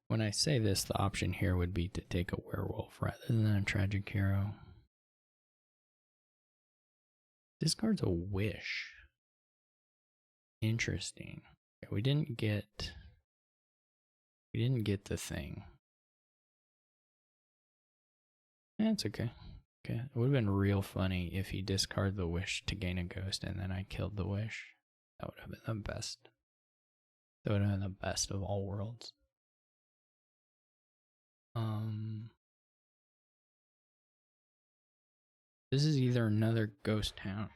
Speaker 1: When I say this, the option here would be to take a werewolf rather than a tragic hero. Discards a wish. Interesting. We didn't get the thing. That's okay. Okay. It would have been real funny if he discarded the wish to gain a ghost and then I killed the wish. That would have been the best. That would have been the best of all worlds. This is either another ghost town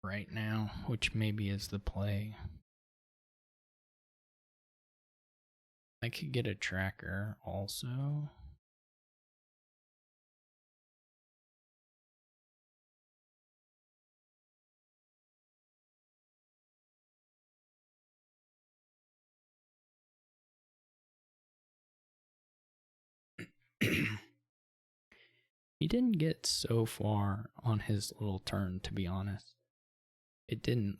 Speaker 1: right now, which maybe is the play. I could get a tracker also. He didn't get so far on his little turn, to be honest. It didn't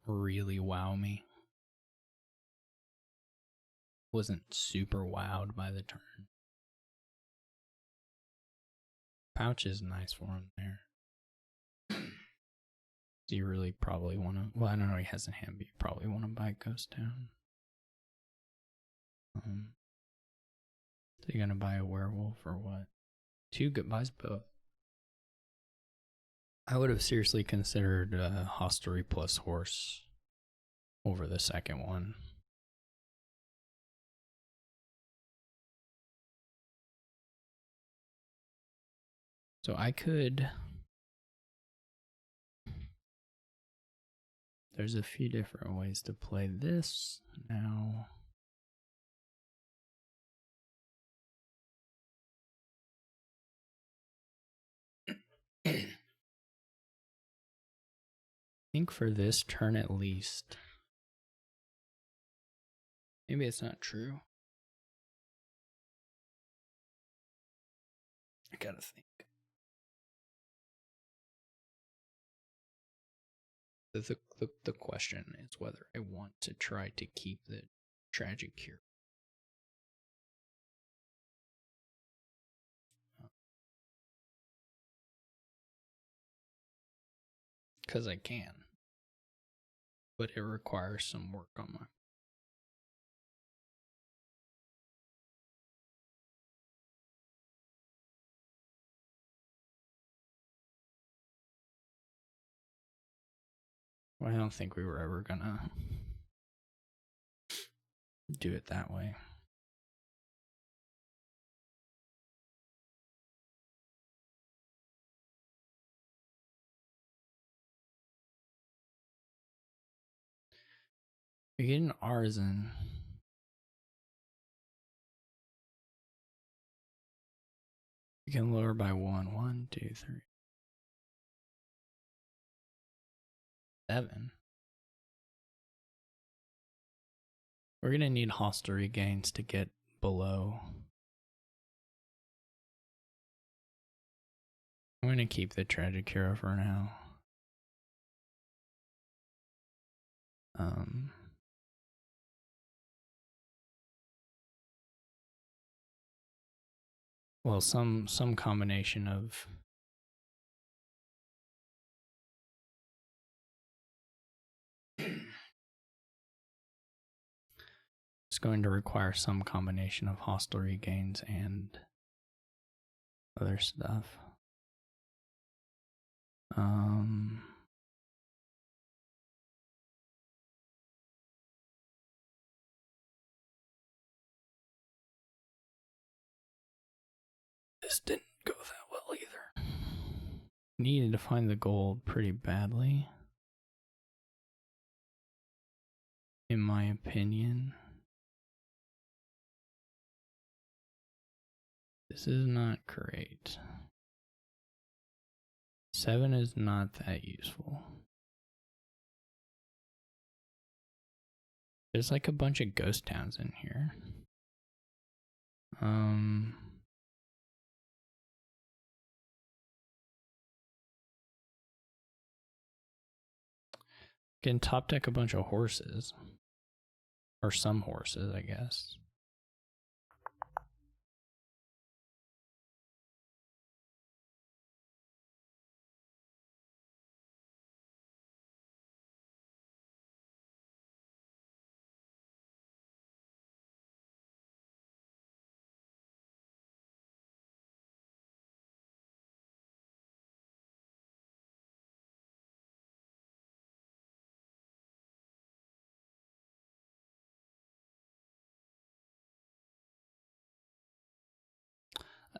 Speaker 1: really wow me. Wasn't super wowed by the turn. Pouch is nice for him there. Do you really probably want to? Well, I don't know. He has a hand, but you probably want to buy Ghost Town. So you're gonna buy a werewolf or what? Two buys both. I would have seriously considered Hostelry plus Horse over the second one. So I could. There's a few different ways to play this now. I think for this turn at least. Maybe it's not true. I gotta think. The question is whether I want to try to keep the tragic cure. Because I can. But it requires some work on my Well, I don't think we were ever gonna do it that way. We get an artisan. You can lower by 1. 1, 2, 3. 7. We're gonna need hostelry gains to get below. I'm gonna keep the tragic hero for now. Well, some combination of it's going to require some combination of hostelry gains and other stuff. This didn't go that well either. Needed to find the gold pretty badly, in my opinion. This is not great. 7 is not that useful. There's like a bunch of ghost towns in here. Can top deck a bunch of horses. Or some horses, I guess.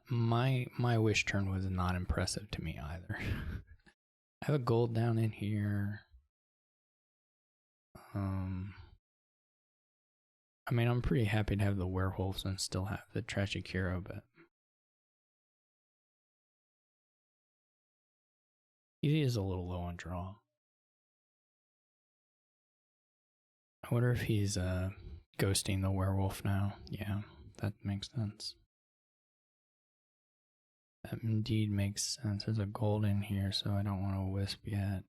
Speaker 1: My wish turn was not impressive to me either. I have a gold down in here. I mean, I'm pretty happy to have the werewolves and still have the tragic hero, but he is a little low on draw. I wonder if he's ghosting the werewolf now. Yeah, that makes sense. That indeed makes sense. There's a gold in here, so I don't want to wisp yet.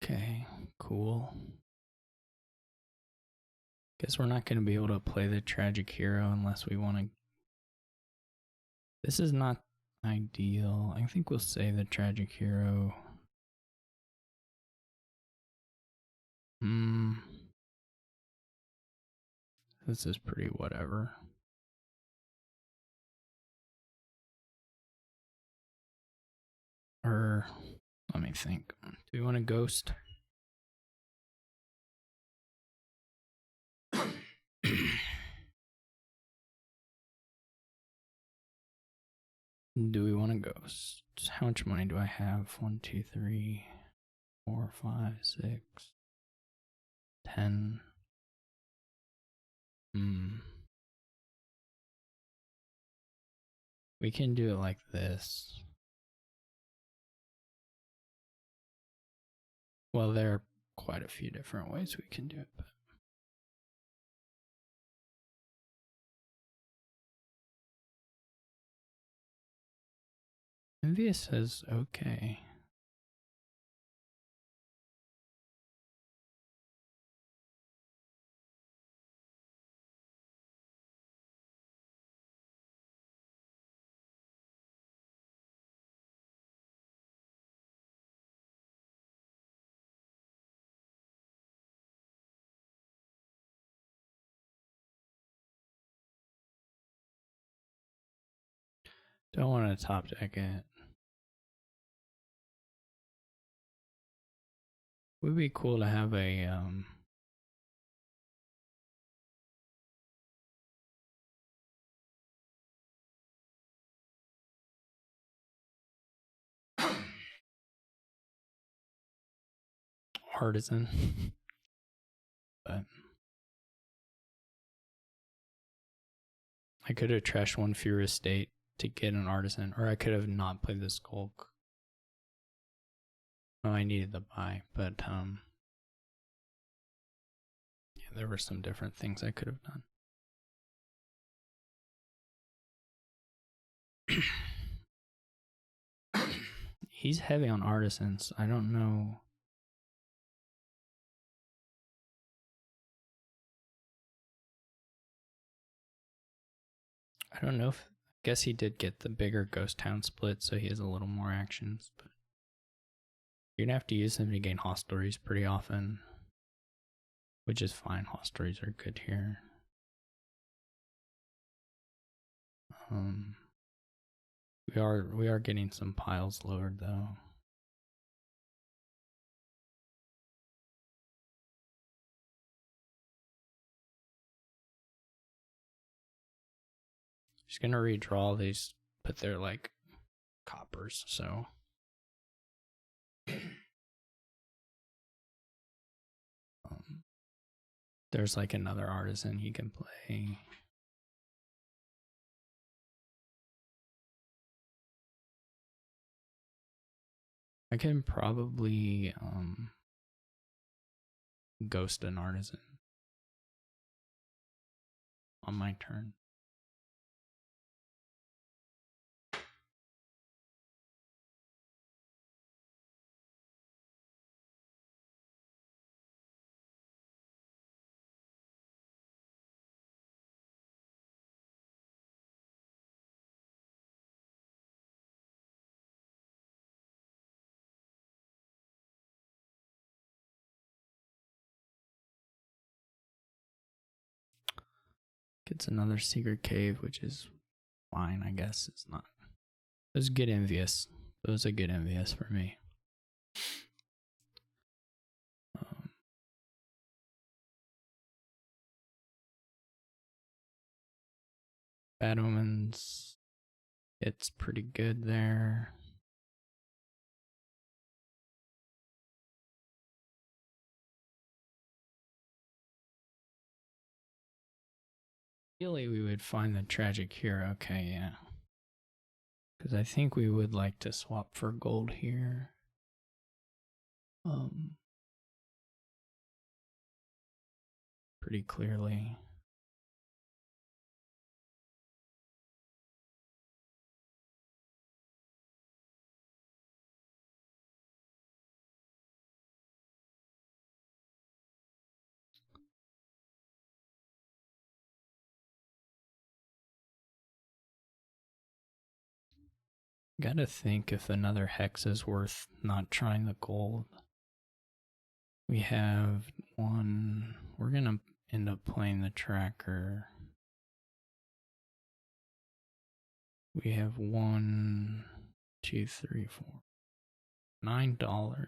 Speaker 1: Okay, cool. Guess we're not going to be able to play the tragic hero unless we want to. This is not ideal. I think we'll save the tragic hero. This is pretty whatever. Or, let me think. Do we want to ghost? Do we want to ghost? How much money do I have? 1, 2, 3, 4, 5, 6, 10. We can do it like this. Well, there are quite a few different ways we can do it, but Envious says okay. Don't want to top deck it. Would be cool to have a artisan, but I could have trashed one fewer estate to get an artisan, or I could have not played the skulk. Oh, I needed the buy, but yeah, there were some different things I could have done. He's heavy on artisans. I don't know. I don't know if. I guess he did get the bigger ghost town split, so he has a little more actions. But you're gonna have to use him to gain hostelries pretty often, which is fine. Hostelries are good here. We are getting some piles lowered though. Just gonna redraw these, but they're like coppers, so there's like another artisan he can play. I can probably ghost an artisan on my turn. Gets another secret cave, which is fine, I guess. It's not. It was good envious. It was a good envious for me. Bad Omens. It's pretty good there. Ideally, we would find the tragic hero. Okay, yeah. Because I think we would like to swap for gold here. Pretty clearly. Gotta think if another hex is worth not trying the gold. We have one. We're gonna end up playing the tracker. We have 1, 2, 3, 4, $9.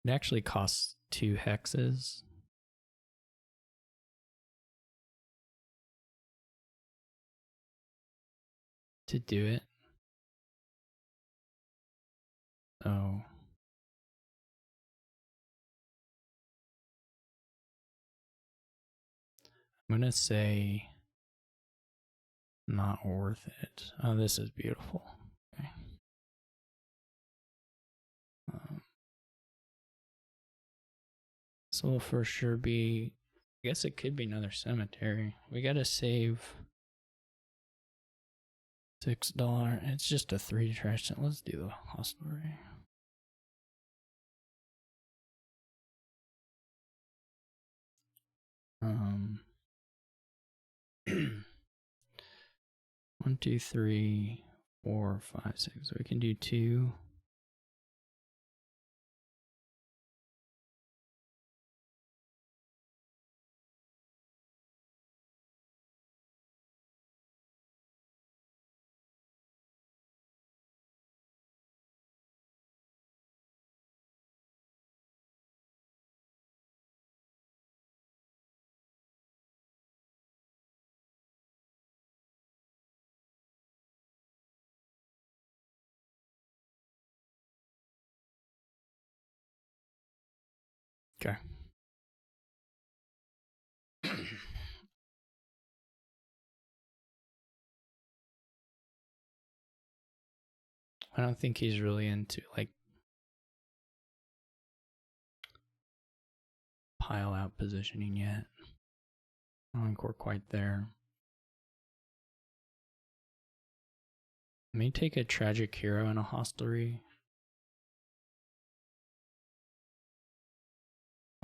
Speaker 1: It actually costs 2 hexes. To do it. So I'm gonna say not worth it. Oh, this is beautiful. Okay. This will for sure be. I guess it could be another cemetery. We gotta save $6. It's just a 3 trash. Let's do the hostelry. One, two, 3, 4, 5, 6. So we can do 2. Okay. I don't think he's really into like pile out positioning yet. I don't think we're quite there. May take a tragic hero and a hostelry.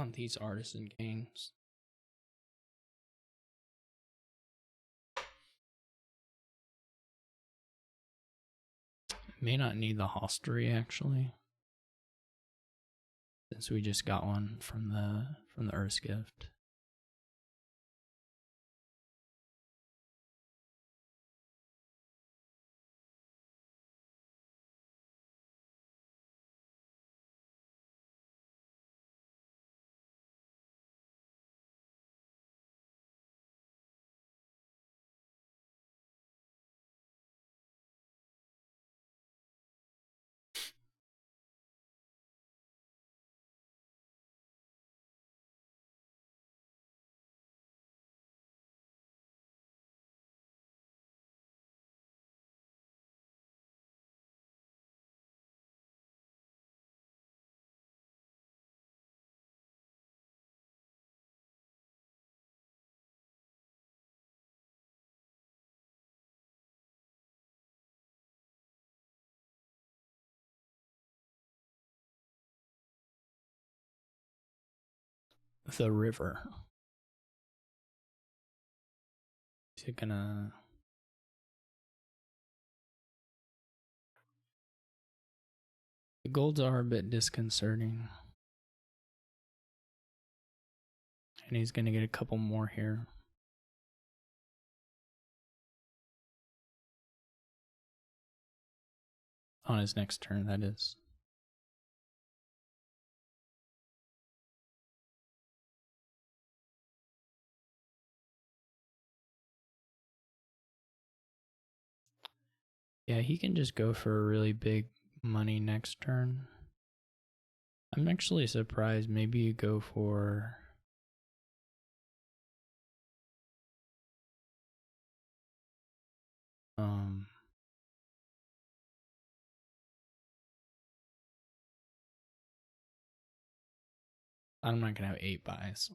Speaker 1: On these artisan games. May not need the hostelry actually, since we just got one from the Earth's Gift. The river. Is it gonna? The golds are a bit disconcerting. And he's gonna get a couple more here. On his next turn, that is. Yeah, he can just go for a really big money next turn. I'm actually surprised. Maybe you go for I'm not gonna have 8 buys.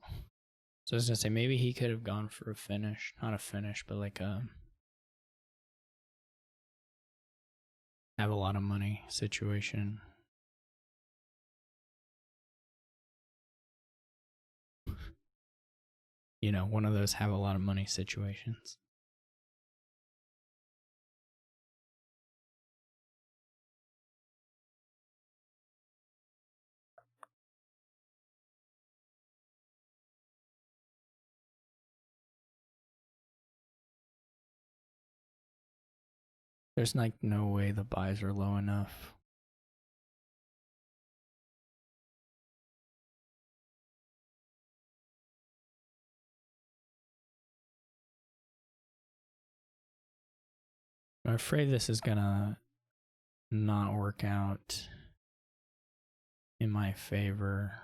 Speaker 1: So I was gonna say maybe he could have gone for a finish. Not a finish, but like a have a lot of money situation. You know, one of those have a lot of money situations. There's like no way the buys are low enough. I'm afraid this is gonna not work out in my favor.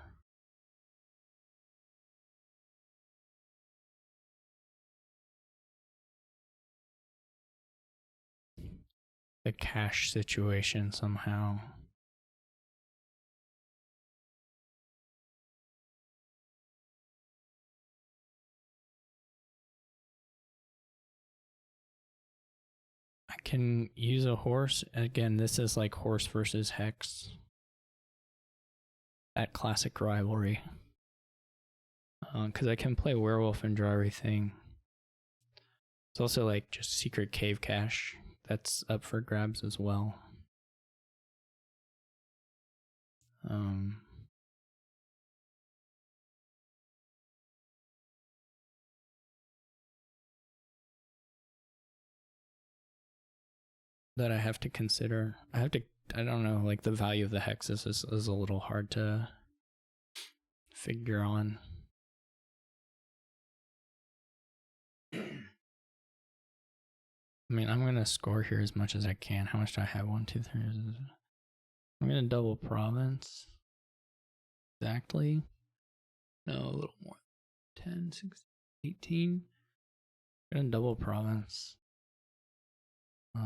Speaker 1: The cash situation somehow. I can use a horse. Again, this is like horse versus hex. That classic rivalry. Because I can play werewolf and draw everything. It's also like just secret cave cache that's up for grabs as well. That I have to consider. I don't know, like the value of the hexes is a little hard to figure on. I mean, I'm going to score here as much as I can. How much do I have? 1, 2, 3. I'm going to double province. Exactly. No, a little more. 10, 16, 18. Gonna double province. I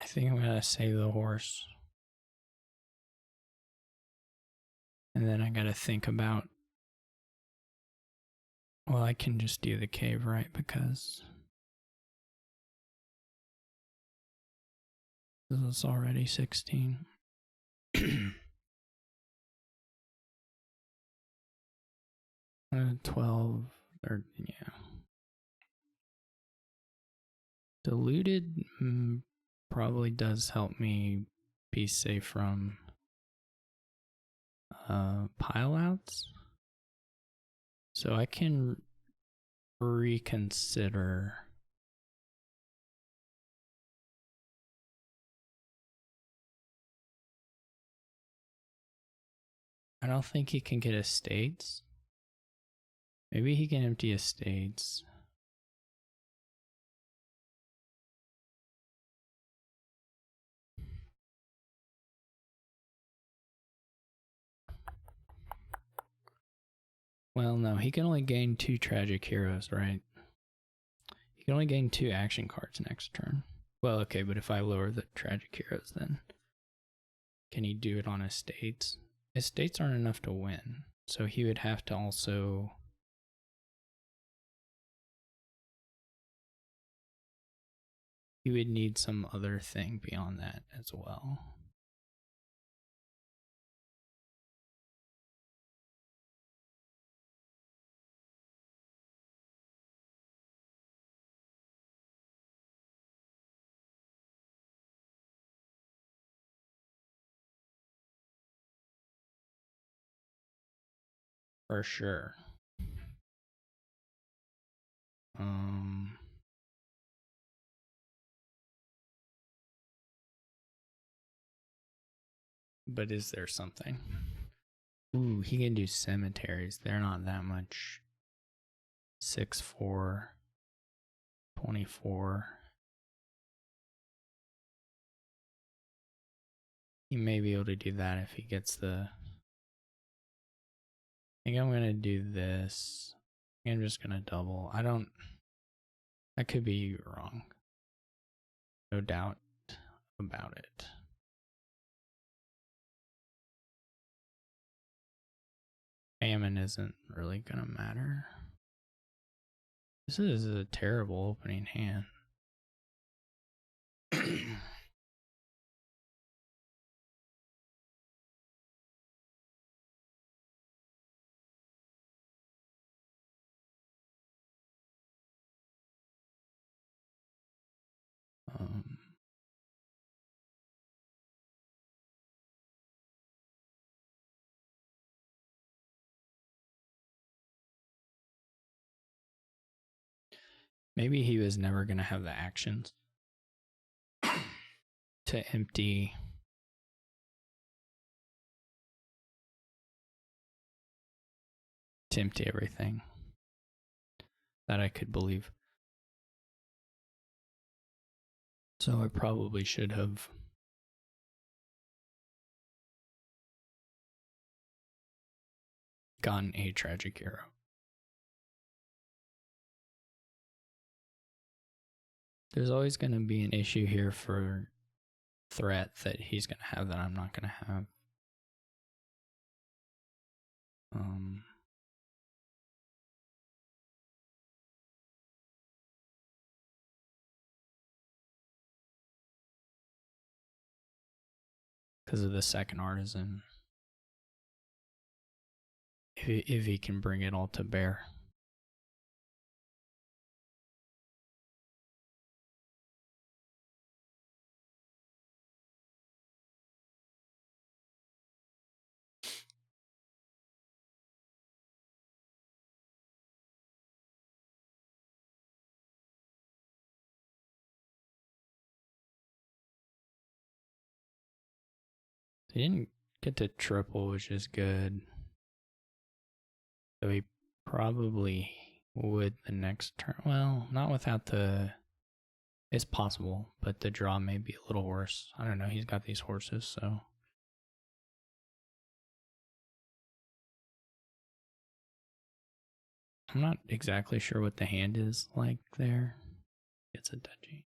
Speaker 1: think I'm gonna save the horse. And then I gotta think about. Well, I can just do the cave, right? Because this is already 16. 12, or yeah. Diluted probably does help me be safe from pile outs. So I can reconsider. I don't think he can get estates. Maybe he can empty estates. Well, no, he can only gain 2 tragic heroes, right? He can only gain 2 action cards next turn. Well, okay, but if I lower the tragic heroes, then can he do it on estates? Estates aren't enough to win, so he would have to also. He would need some other thing beyond that as well. For sure. But is there something? Ooh, he can do cemeteries. They're not that much. 6-4, 24. He may be able to do that if he gets the. I think I'm gonna do this. I'm just gonna double. I could be wrong. No doubt about it. Famine isn't really gonna matter. This is a terrible opening hand. Maybe he was never gonna have the actions to empty everything that I could believe. So I probably should have gotten a tragic hero. There's always going to be an issue here for threat that he's going to have that I'm not going to have. Because of the second artisan. If he can bring it all to bear. He didn't get to triple, which is good. So he probably would the next turn. Well, not without the. It's possible, but the draw may be a little worse. I don't know. He's got these horses, so. I'm not exactly sure what the hand is like there. It's a dodgy.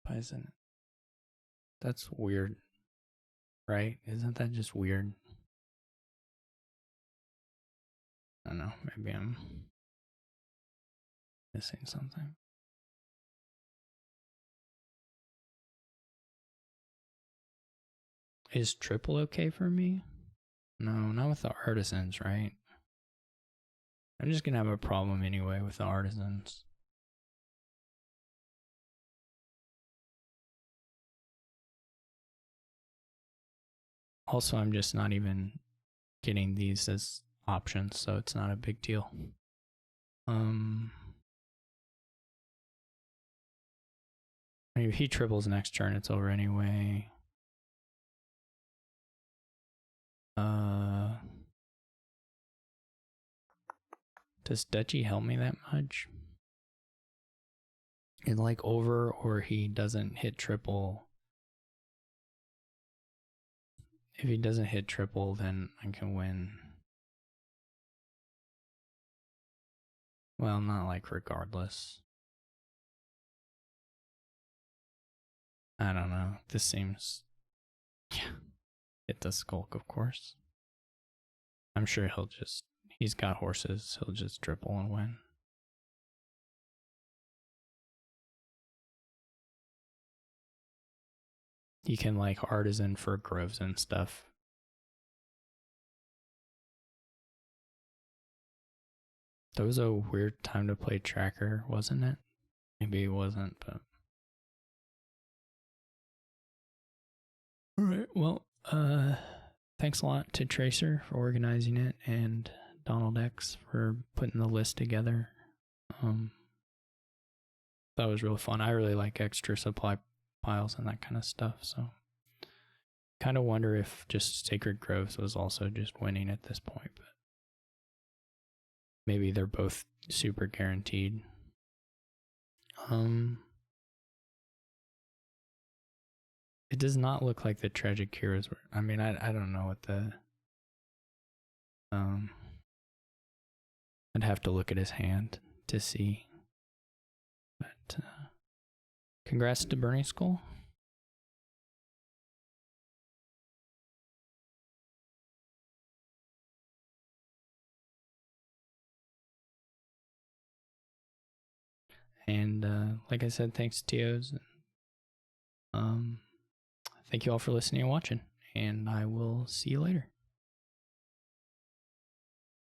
Speaker 1: Why isn't it? That's weird, right? Isn't that just weird? I don't know. Maybe I'm missing something. Is triple okay for me? No, not with the artisans, right? I'm just gonna have a problem anyway with the artisans. Also, I'm just not even getting these as options, so it's not a big deal. I mean, if he triples next turn, it's over anyway. Does Duchy help me that much? It's like over, or he doesn't hit triple. If he doesn't hit triple, then I can win. Well, not like regardless. I don't know. This seems. Yeah. Hit the skulk, of course. I'm sure he'll just. He's got horses. He'll just triple and win. You can like artisan for groves and stuff. That was a weird time to play tracker, wasn't it? Maybe it wasn't, but. Alright, well, thanks a lot to Tracer for organizing it and Donald X for putting the list together. That was really fun. I really like extra supply piles and that kind of stuff, so kind of wonder if just Sacred Groves was also just winning at this point, but maybe they're both super guaranteed. It does not look like the Tragic Heroes were. I mean, I don't know what the. I'd have to look at his hand to see. But congrats to Burning Skull. And like I said, thanks to Teos. Thank you all for listening and watching, and I will see you later.